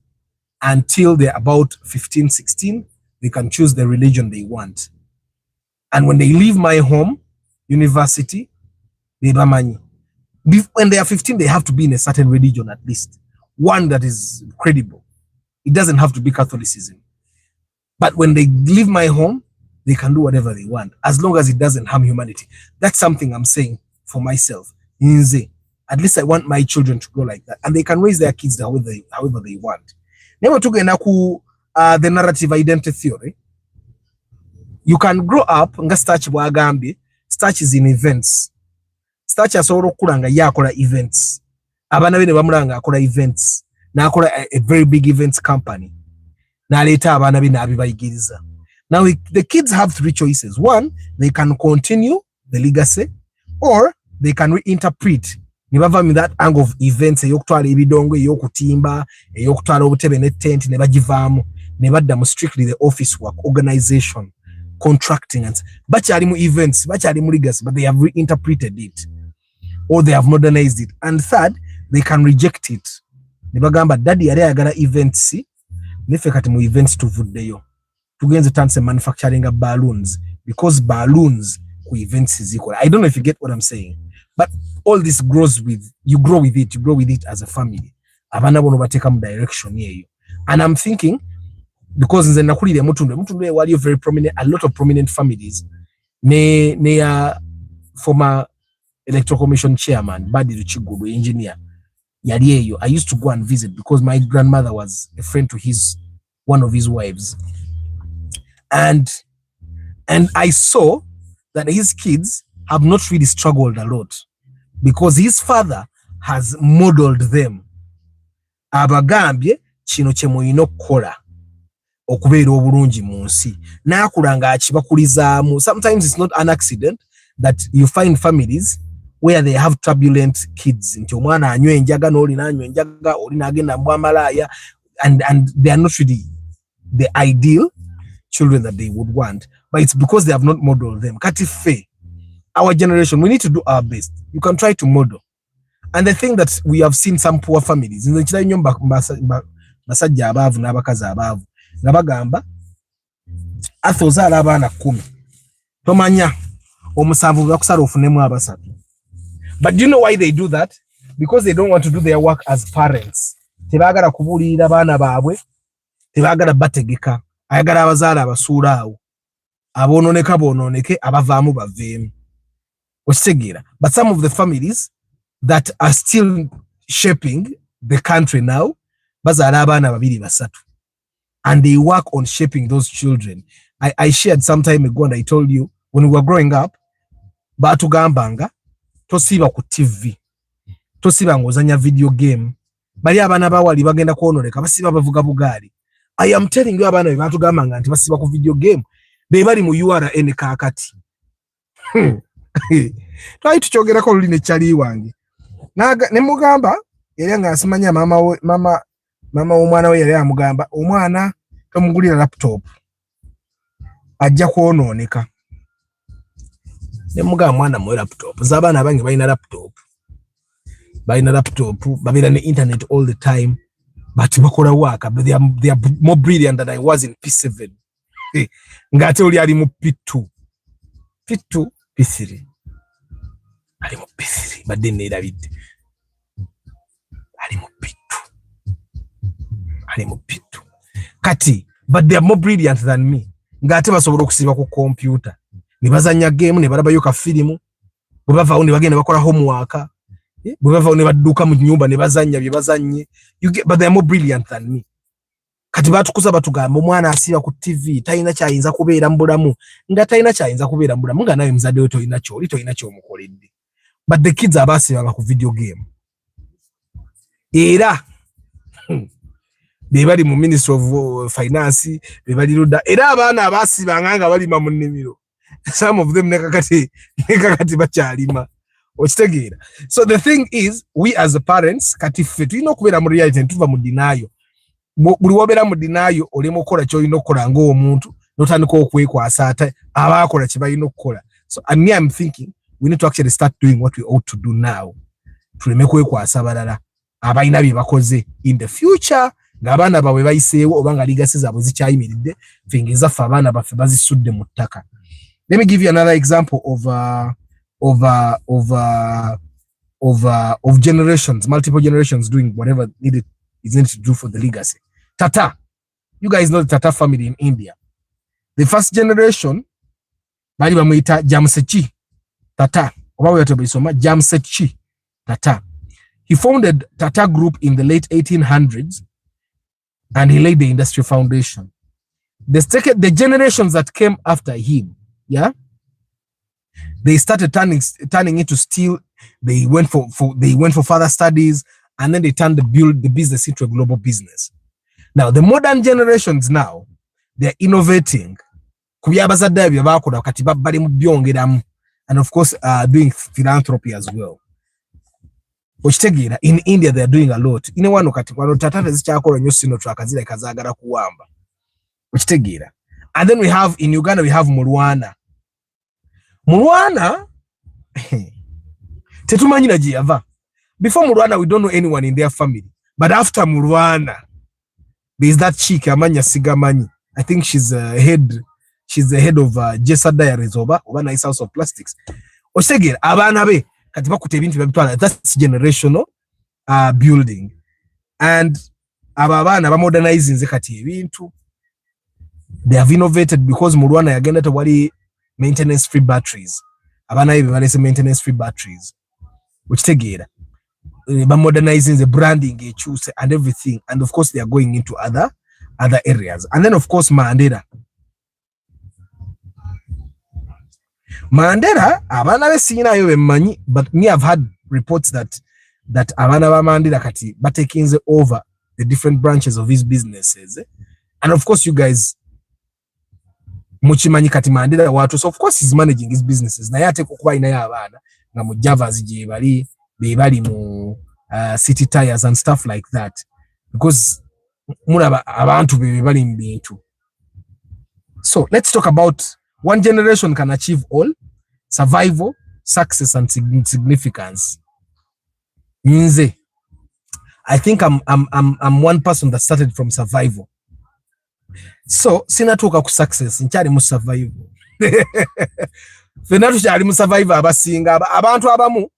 until they're about 15, 16. They can choose the religion they want. And when they leave my home, university, when they are 15, they have to be in a certain religion at least. One that is credible. It doesn't have to be Catholicism. But when they leave my home, they can do whatever they want, as long as it doesn't harm humanity. That's something I'm saying for myself. At least I want my children to grow like that. And they can raise their kids however they want. Never took the narrative identity theory. You can grow up, Starch is in events. Starch asobola okukula nga ye akola events. Abaana be ne bamulanga akola events. N'akola a very big events company. N'aleeta abaana be n'abibayigiriza. Now the kids have three choices. One, they can continue the legacy, or they can reinterpret. Ne bava mu that angle of events ey'okutwala ebidongo, ey'okutimba, ey'okutwala obutebe ne tent ne bagivaamu. Ne badda mu strictly the office work, organization, contracting, and bakyali mu events, bakyali mu legacy, but they have reinterpreted it. Or they have modernized it. And third, they can reject it. Ne bagamba daddy yali ayagala events, neffe kati mu events tuvuddeyo. Tugenze tanse manufacturing of balloons, because balloons ku events is equal. I don't know if you get what I'm saying, but all this grows with, you grow with it as a family. Abana bono bateka mu direction yeyo. And I'm thinking, because nze nakulira Mutundwe wali very prominent, a lot of prominent families, ne former electoral commission chairman, Badi Chigulu, engineer, yali eyo. I used to go and visit because my grandmother was a friend to one of his wives. And I saw that his kids have not really struggled a lot because his father has modeled them. Abagambye kino kye mulina okukola okubeera obulungi mu nsi. N'akula ng'akibakulizaamu. Sometimes it's not an accident that you find families where they have turbulent kids. Nti omwana anywa enjaga n'oli n'anywa enjaga, oli n'agenda mu bwamalaaya, and they are not really the ideal children that they would want, but it's because they have not modeled them. Kati fe, our generation, we need to do our best. You can try to model. And the thing that we have seen some poor families, in the basajja abaavu n'abakazi abaavu, nga bagamba athozaala abaana 10, tomanya omusanvu bakusala ofunemu abasatu. But do you know why they do that? Because they don't want to do their work as parents. Tebaagala kubuulirira baana baabwe, tebaagala bategeka. Ayagala abazaala abasuula awo, aboononeke abavaamu baveemu. Okitegeera. But some of the families that are still shaping the country now, bazaala abaana 2 3, and they work on shaping those children. I shared some time ago, and I told you, when we were growing up, baatugambanga tosiiba ku TV, tosiiba ng'ozanya video game, bali abaana bawali bagenda kwonoleka basiiba bavuga bugaali. I am telling you, abana batugamba nga nti basiba ku video game, be bali mu URN kaakati. Twali tukyogerako luli ne chali wange. Ne mugamba era nga asimanya mama w'omwana we yali amugamba omwana tomugulira laptop ajja kwonooneka. Ne mugamba mwana mu laptop, z'abaana abange balina laptop, babeera ne internet all the time. But bakola waka, but they are more brilliant than I was in P7. Ngate oli ali mu P2, P3. Ali mu P3, but then David. Ali mu P2. Kati, but they are more brilliant than me. Ngate basobola okusiba ku computer. Ne bazanya game, ne balabayo ka filimu. Bwe bavaawo ne bagenda bakola homework. Bwe bavaawo ne badduka mu nyumba ne bazanya bye bazanye. But they are more brilliant than me. Kati batukuza batugamba omwana asiba ku TV talina kyayinza kubeera mu bulamu. Nga talina kyayinza kubeera mu bulamu nga nawe muzadde we tolina ky'omukoledde. But the kids abaasibanga ku video game. Era be bali mu Ministry of Finance, be bali ludda. Era abaana abaasibanga nga balima mu nnimiro. Some of them nekakati bakyalima. Okitegeera. So the thing is, we as the parents, kati ffe tulina okubeera mu reality ntuva mu dinayo. Buli wobeera mu dinayo olema okukola ky'olina okukola ng'omuntu n'otandika okwekwasa ate abaakola kye balina okukola. So I'm thinking we need to actually start doing what we ought to do now. Tuleme kwekwasa balala abalina bye bakoze in the future, ng'abaana baabwe bayiseewo oba nga ligasi zaabwe zikyayimiridde, ffe ng'ezaffe abaana baffe bazisudde mu ttaka. Let me give you another example of generations, multiple generations doing whatever is needed to do for the legacy. Tata, you guys know the Tata family in India. The first generation, bali bamwita Jamsetchi Tata, Jamsetchi Tata. He founded Tata Group in the late 1800s, and he laid the industry foundation. The generations that came after him, yeah, They started turning into steel. They went for further studies, and then they turned the business into a global business. Now the modern generations now, they're innovating. And of course doing philanthropy as well. In India they're doing a lot. And then we have in Uganda we have Mulwana. Before Mulwana we don't know anyone in their family, but after Mulwana there's that chick Amanya Sigamanyi. I think she's the head of Jessa Diaries over Nice House of Plastics. Osegera abana be kati bakute ebintu babitwala. That's generational building, and abana ba modernizing ze kati ebintu. They have innovated because Mulwana yagenda to wali maintenance free batteries. Abana ibe balese maintenance free batteries. Which tegera by modernizing the branding and everything, and of course they are going into other areas. And then of course Mandela abana be sina yo bemanyi, but me have had reports that abana ba Mandela kati taking over the different branches of his businesses. And of course you guys muchimanyi kati Mandela watu, so of course he's managing his businesses na yate kukuba ina ya abana nga mu Javas je bali mu city tires and stuff like that, because mulaba abantu be bali mbintu. So let's talk about one generation can achieve all: survival, success, and significance. Nze, I think I'm one person that started from survival. So sinatuuka ku success, nkyali mu survival. Fena tukyali mu survival abasinga abantu abamu.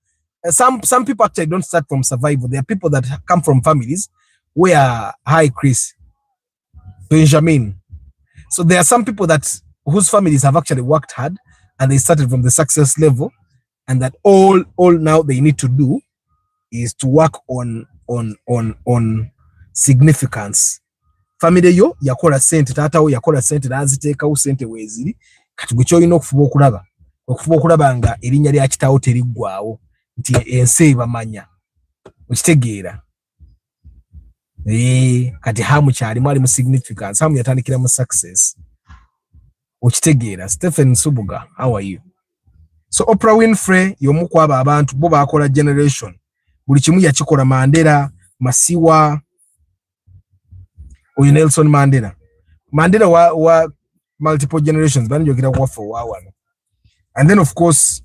Some people actually don't start from survival. There are people that come from families where Chris Benjamin. So there are some people whose families have actually worked hard and they started from the success level, and that all now they need to do is to work on significance. Family yo yakola sente, tata wo yakola sente naziteekawo sente weeziri, kati gwe kyolina okufuba okulaba nga erinnya lya kitaawo teriggwaawo nti ensi bamanya okitegeera. Kati hamu kyalimu ali mu significance, hamu yatandikira mu success okitegeera. Stephen Subuga, how are you? So Oprah Winfrey y'omu ku abo abantu bo bakola generation, buli kimu yakikola. Mandela, Masiwa, oyo Nelson Mandela wa multiple generations banjogera kwa for wano. And then of course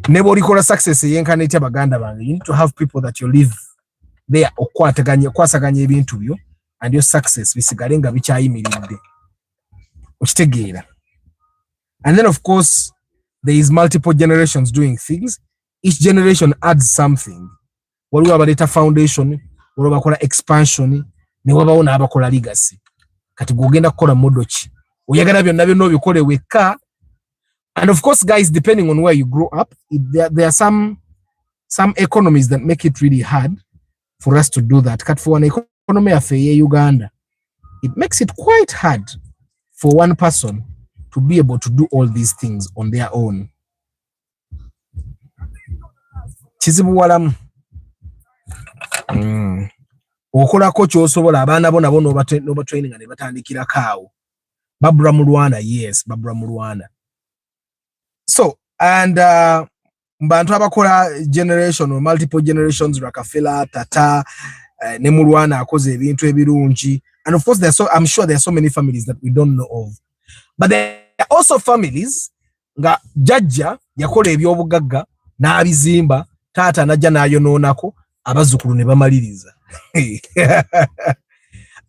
nebo likola success yenkanete abaganda bange, you need to have people that you live there kwasaganya ebintu byo and your success bisigale nga bikyayimiridde okitegeera. And then of course there is multiple generations doing things. Each generation adds something. Waliwo abaleta foundation, waliwo bakola expansion, ne wabawo n'abakola legacy. Kati gogenda kukola modoki oyagala byonna byonna obikole wekka. And of course guys, depending on where you grow up, there are some economies that make it really hard for us to do that. Kati for an economy of Uganda, it makes it quite hard for one person to be able to do all these things on their own. Kizibu walamu. Okolako kyosobola abaana bo nabo n'oba training ne batandikira kaawo. Babura Mulwana, yes, Babura Mulwana. So, and bantu abakola generation or multiple generations, Rockefeller, Tata, ne Mulwana akoze ebintu ebirungi. And of course I'm sure there are so many families that we don't know of. But there are also families nga jajja yakola ebyobugagga n'abizimba, Tata najja n'ayonoonako, abazzukulu ne bamaliriza.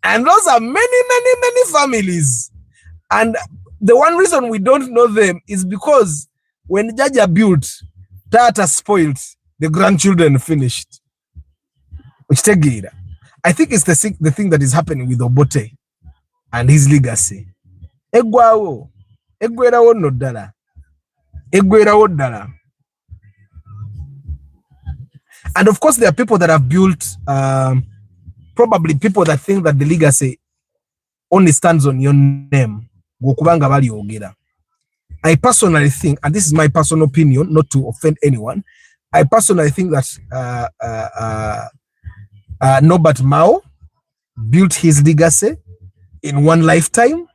And those are many families. And the one reason we don't know them is because when Jaja built, Tata spoiled, the grandchildren finished. I think it's the thing that is happening with Obote and his legacy. Egwerawo noddala. And of course, there are people that have built, probably people that think that the legacy only stands on your name. And I personally think, and this is my personal opinion, not to offend anyone, I personally think that Norbert Mao built his legacy in one lifetime.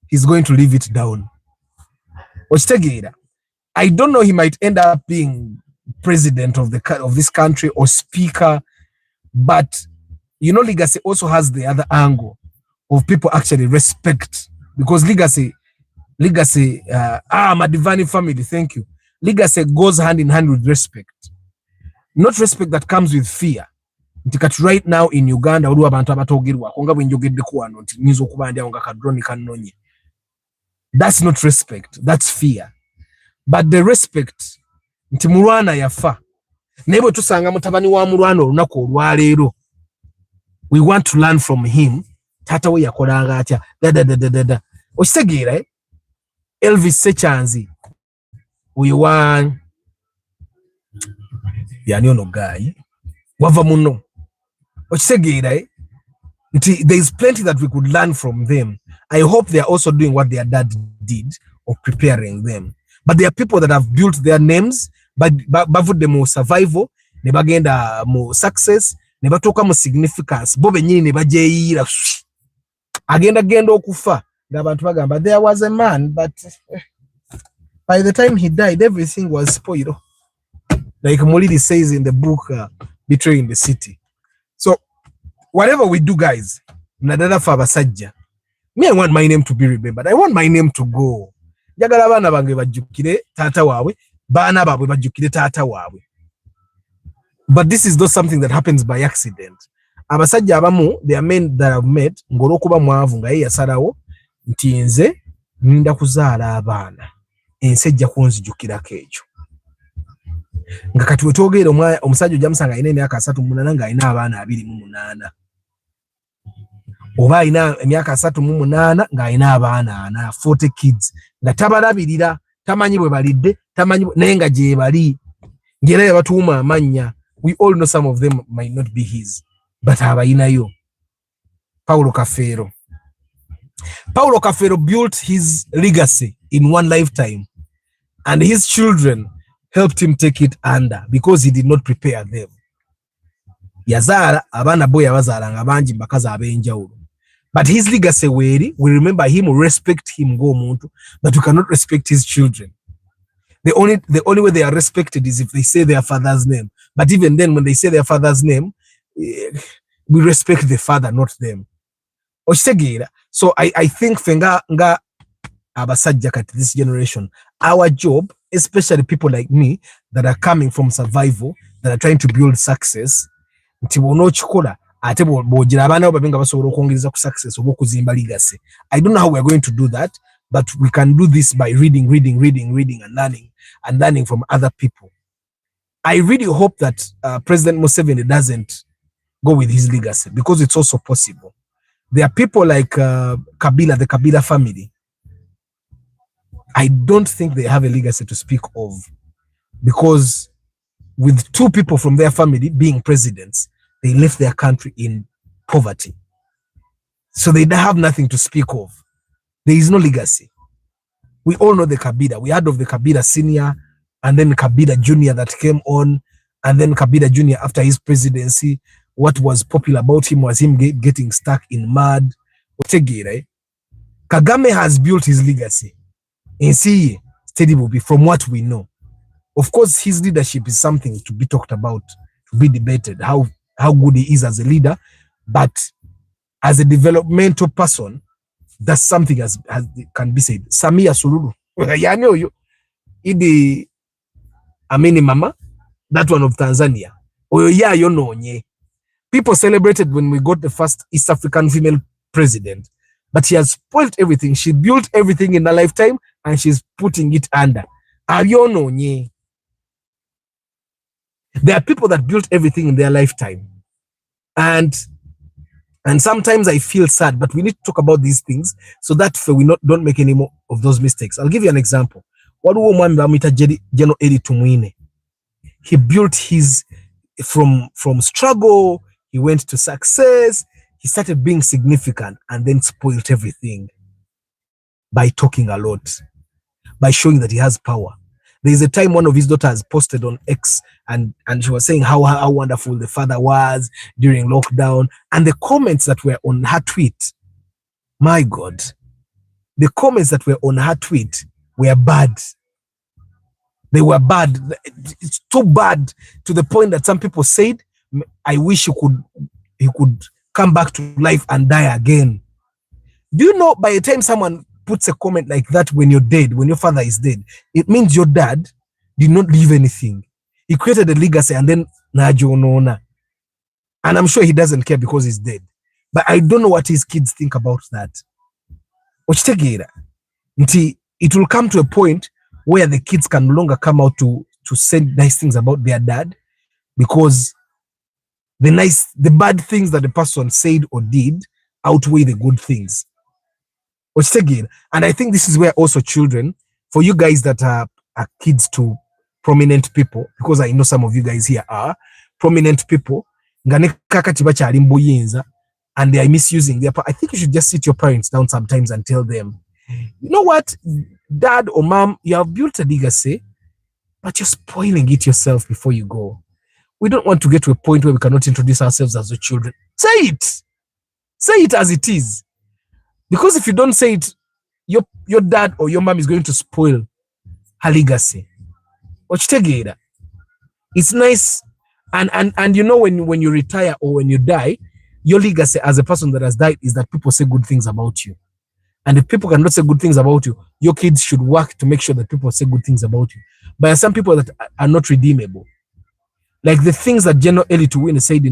He's going to leave it down. I don't know, he might end up being president of this country or speaker, but you know, legacy also has the other angle of people actually respect, because legacy, Madivani family, thank you. Legacy goes hand in hand with respect, not respect that comes with fear. Ntikati right now in Uganda waliwo abantu abatogerwa konga bwenjogedde ku wano nti nyinza okubandya nga kadroni kannonye. That's not respect, that's fear. But the respect nti mulwana yafa naye bwe tusanga mutabani wa mulwana olunaku olwaleero, we want to learn from him. Tata we yakolanga atya da okitegeera Elvis Sechanzi uyu wa yani ono guy wava muno okitegeera there is plenty that we could learn from them. I hope they are also doing what their dad did of preparing them. But there are people that have built their names, but bavudde mu survival, ne bagenda mu success, ne batuuka mu significance, bo bennyini ne bajeeyira agenda okufa ng'abantu bagamba there was a man, but by the time he died everything was spoiled, like Molidi says in the book Betraying the City. So whatever we do, guys, nadala fa abasajja, me I want my name to be remembered. I want my name to go. Njagala abaana bange bajjukire taata waabwe, baana baabwe bajjukire taata waabwe. But this is not something that happens by accident. Abasajja abamu, they are men that I've met, ng'olwokuba mwavu nga ye yasalawo nti nze ninda kuzaala abaana, ensi ejja kunzijjukirako ekyo. Nga kati we twogera omusajja ojja musanga alina emyaka 38 ng'alina abaana 28. Oba alina emyaka 38 ng'alina abaana 4, 40 kids, nga tabalabirira, tamanyi bwe balidde, tamanyi naye nga gye bali, ng'era yabatuuma amannya. We all know some of them might not be his, but abayinayo. Paulo Kafero built his legacy in one lifetime, and his children helped him take it under because he did not prepare them. Yazaala abaana bo yabazaalanga bangi mbakazi ab'enjawulo, but his legacy weeri, we remember him, we respect him ng'omuntu, but we cannot respect his children. The only way they are respected is if they say their father's name. But even then, when they say their father's name, we respect the father, not them. So I think fenga nga abasajja kati this generation, our job, especially people like me that are coming from survival, that are trying to build success, nti bonokikola ate bogira abaana abo babenga basobola okwongereza ku success oba okuzimba legacy. I don't know how we are going to do that, but we can do this by reading and learning from other people. I really hope that President Museveni doesn't go with his legacy, because it's also possible. There are people like Kabila, the Kabila family. I don't think they have a legacy to speak of, because with 2 people from their family being presidents, they left their country in poverty. So they have nothing to speak of. There is no legacy. We all know the Kabila. We heard of the Kabila Senior, and then Kabila Junior that came on, and then Kabila Junior after his presidency. What was popular about him was him getting stuck in mud. Kagame has built his legacy. And see, steady will be from what we know. Of course, his leadership is something to be talked about, to be debated, how good he is as a leader. But as a developmental person, that's something as can be said. Samia Suluhu, Idi Amini Mama, that one of Tanzania. People celebrated when we got the first East African female president, but she has spoiled everything. She built everything in her lifetime, and she's putting it under. There are people that built everything in their lifetime, and sometimes I feel sad, but we need to talk about these things so that we don't make any more of those mistakes. I'll give you an example. He built his from struggle, he went to success, he started being significant, and then spoiled everything by talking a lot. by showing that he has power. There is a time one of his daughters posted on X, and she was saying how wonderful the father was during lockdown. And the comments that were on her tweet, my God, the comments that were on her tweet were bad. They were bad. It's so bad to the point that some people said, I wish he could come back to life and die again. Do you know, by the time someone puts a comment like that when you're dead, when your father is dead, it means your dad did not leave anything. He created a legacy and then Najonona. And I'm sure he doesn't care because he's dead. But I don't know what his kids think about that. It will come to a point where the kids can no longer come out to say nice things about their dad, because the bad things that the person said or did outweigh the good things. And I think this is where also children, for you guys that are kids to prominent people, because I know some of you guys here are prominent people, and they are misusing their. I think you should just sit your parents down sometimes and tell them, you know what, dad or mom, you have built a legacy, but you're spoiling it yourself before you go. We don't want to get to a point where we cannot introduce ourselves as the children. Say it as it is. Because if you don't say it, your dad or your mom is going to spoil her legacy. It's nice. And you know, when you retire or when you die, your legacy as a person that has died is that people say good things about you. And if people cannot say good things about you, your kids should work to make sure that people say good things about you. But there are some people that are not redeemable. Like the things that General Eli Tuwine said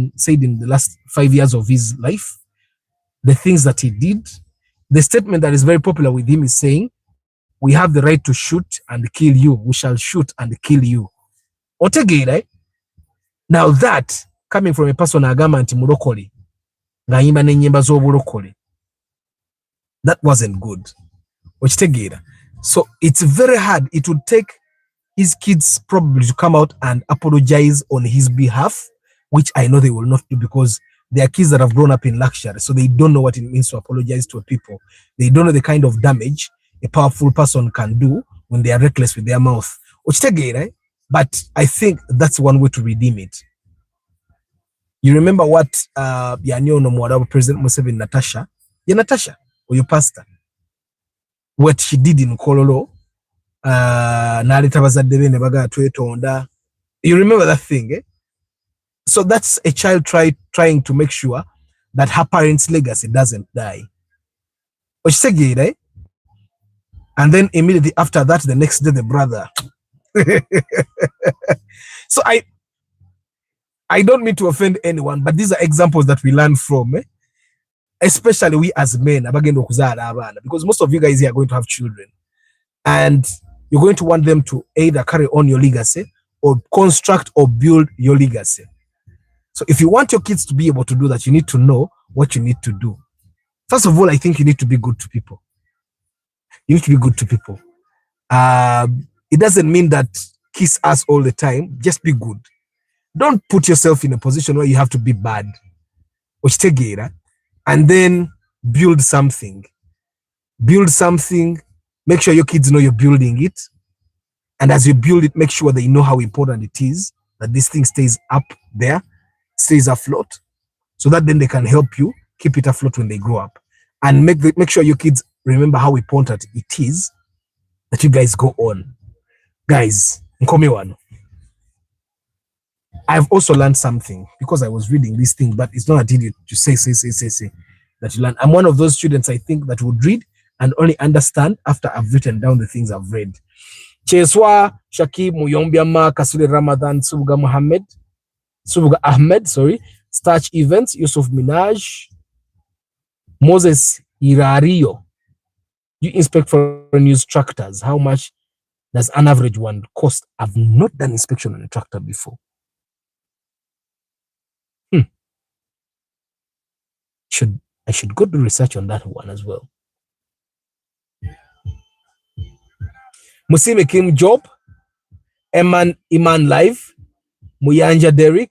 in the last 5 years of his life, the things that he did, the statement that is very popular with him is saying, we have the right to shoot and kill you. We shall shoot and kill you. Otegere, now that, coming from a person agamba nti mulokole, ngayimba n'ennyimba z'obulokole, that wasn't good. Okitegera. So it's very hard. It would take his kids probably to come out and apologize on his behalf, which I know they will not do, because they are kids that have grown up in luxury, so they don't know what it means to apologize to people. They don't know the kind of damage a powerful person can do when they are reckless with their mouth. But I think that's one way to redeem it. You remember what Yanyono Mwarabu President Museveni Natasha, or your pastor, what she did in Kololo, you remember that thing, eh? So that's a child trying to make sure that her parents' legacy doesn't die. And then immediately after that, the next day, the brother. So I don't mean to offend anyone, but these are examples that we learn from, eh? Especially we as men, because most of you guys here are going to have children, and you're going to want them to either carry on your legacy or construct or build your legacy. So if you want your kids to be able to do that, you need to know what you need to do. First of all, I think you need to be good to people. You need to be good to people. It doesn't mean that kiss ass all the time. Just be good. Don't put yourself in a position where you have to be bad. And then build something. Build something. Make sure your kids know you're building it. And as you build it, make sure they know how important it is that this thing stays up there, stays afloat, so that then they can help you keep it afloat when they grow up. And make sure your kids remember how important it is that you guys go on. Guys, I've also learned something because I was reading this thing, but it's not until you say that you learn. I'm one of those students, I think, that would read and only understand after I've written down the things I've read. Cheswa, Shakib, Muyombiama, Kasule Ramadan, Subuga Ahmed, Starch Events, Yusuf Minaj, Moses Irario. You inspect foreign used tractors. How much does an average one cost? I've not done inspection on a tractor before. I should go do research on that one as well. Musime Kim Job, Iman Live, Muyanja Derek,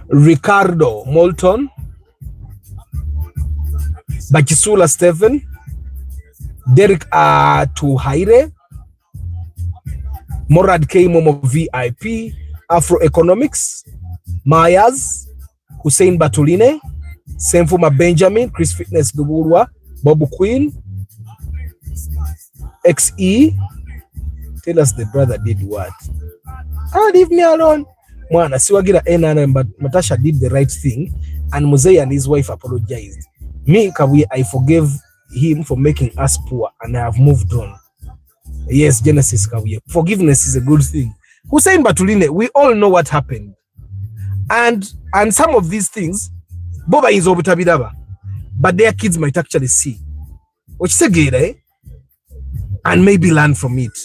Ricardo Moulton, Bachisula Stephen, Derek Tuhaire, Morad K Momo VIP, Afro Economics, Myers, Hussein Batuline, Senfuma Benjamin, Chris Fitness Duburwa, Bob Queen, XE. Tell us the brother did what? Leave me alone. Mwana, siwagira NRM, but Natasha did the right thing, and Muzei and his wife apologized. Me, Kawi, I forgave him for making us poor, and I have moved on. Yes, Genesis Kawi. Forgiveness is a good thing. Hussein Batuline, we all know what happened. And some of these things, Boba is obutabidaba, but their kids might actually see. Which is good, eh? And maybe learn from it.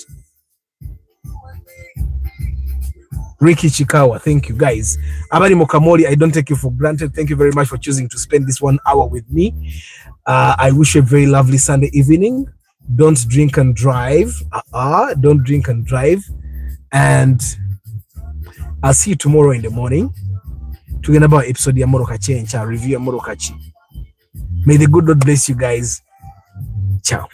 Ricky Chikawa, thank you guys. Abari Mokamori, I don't take you for granted. Thank you very much for choosing to spend this 1 hour with me. I wish you a very lovely Sunday evening. Don't drink and drive. Don't drink and drive. And I'll see you tomorrow in the morning. Together about episode ya Morokachi and review ya Morokachi. May the good Lord bless you guys. Ciao.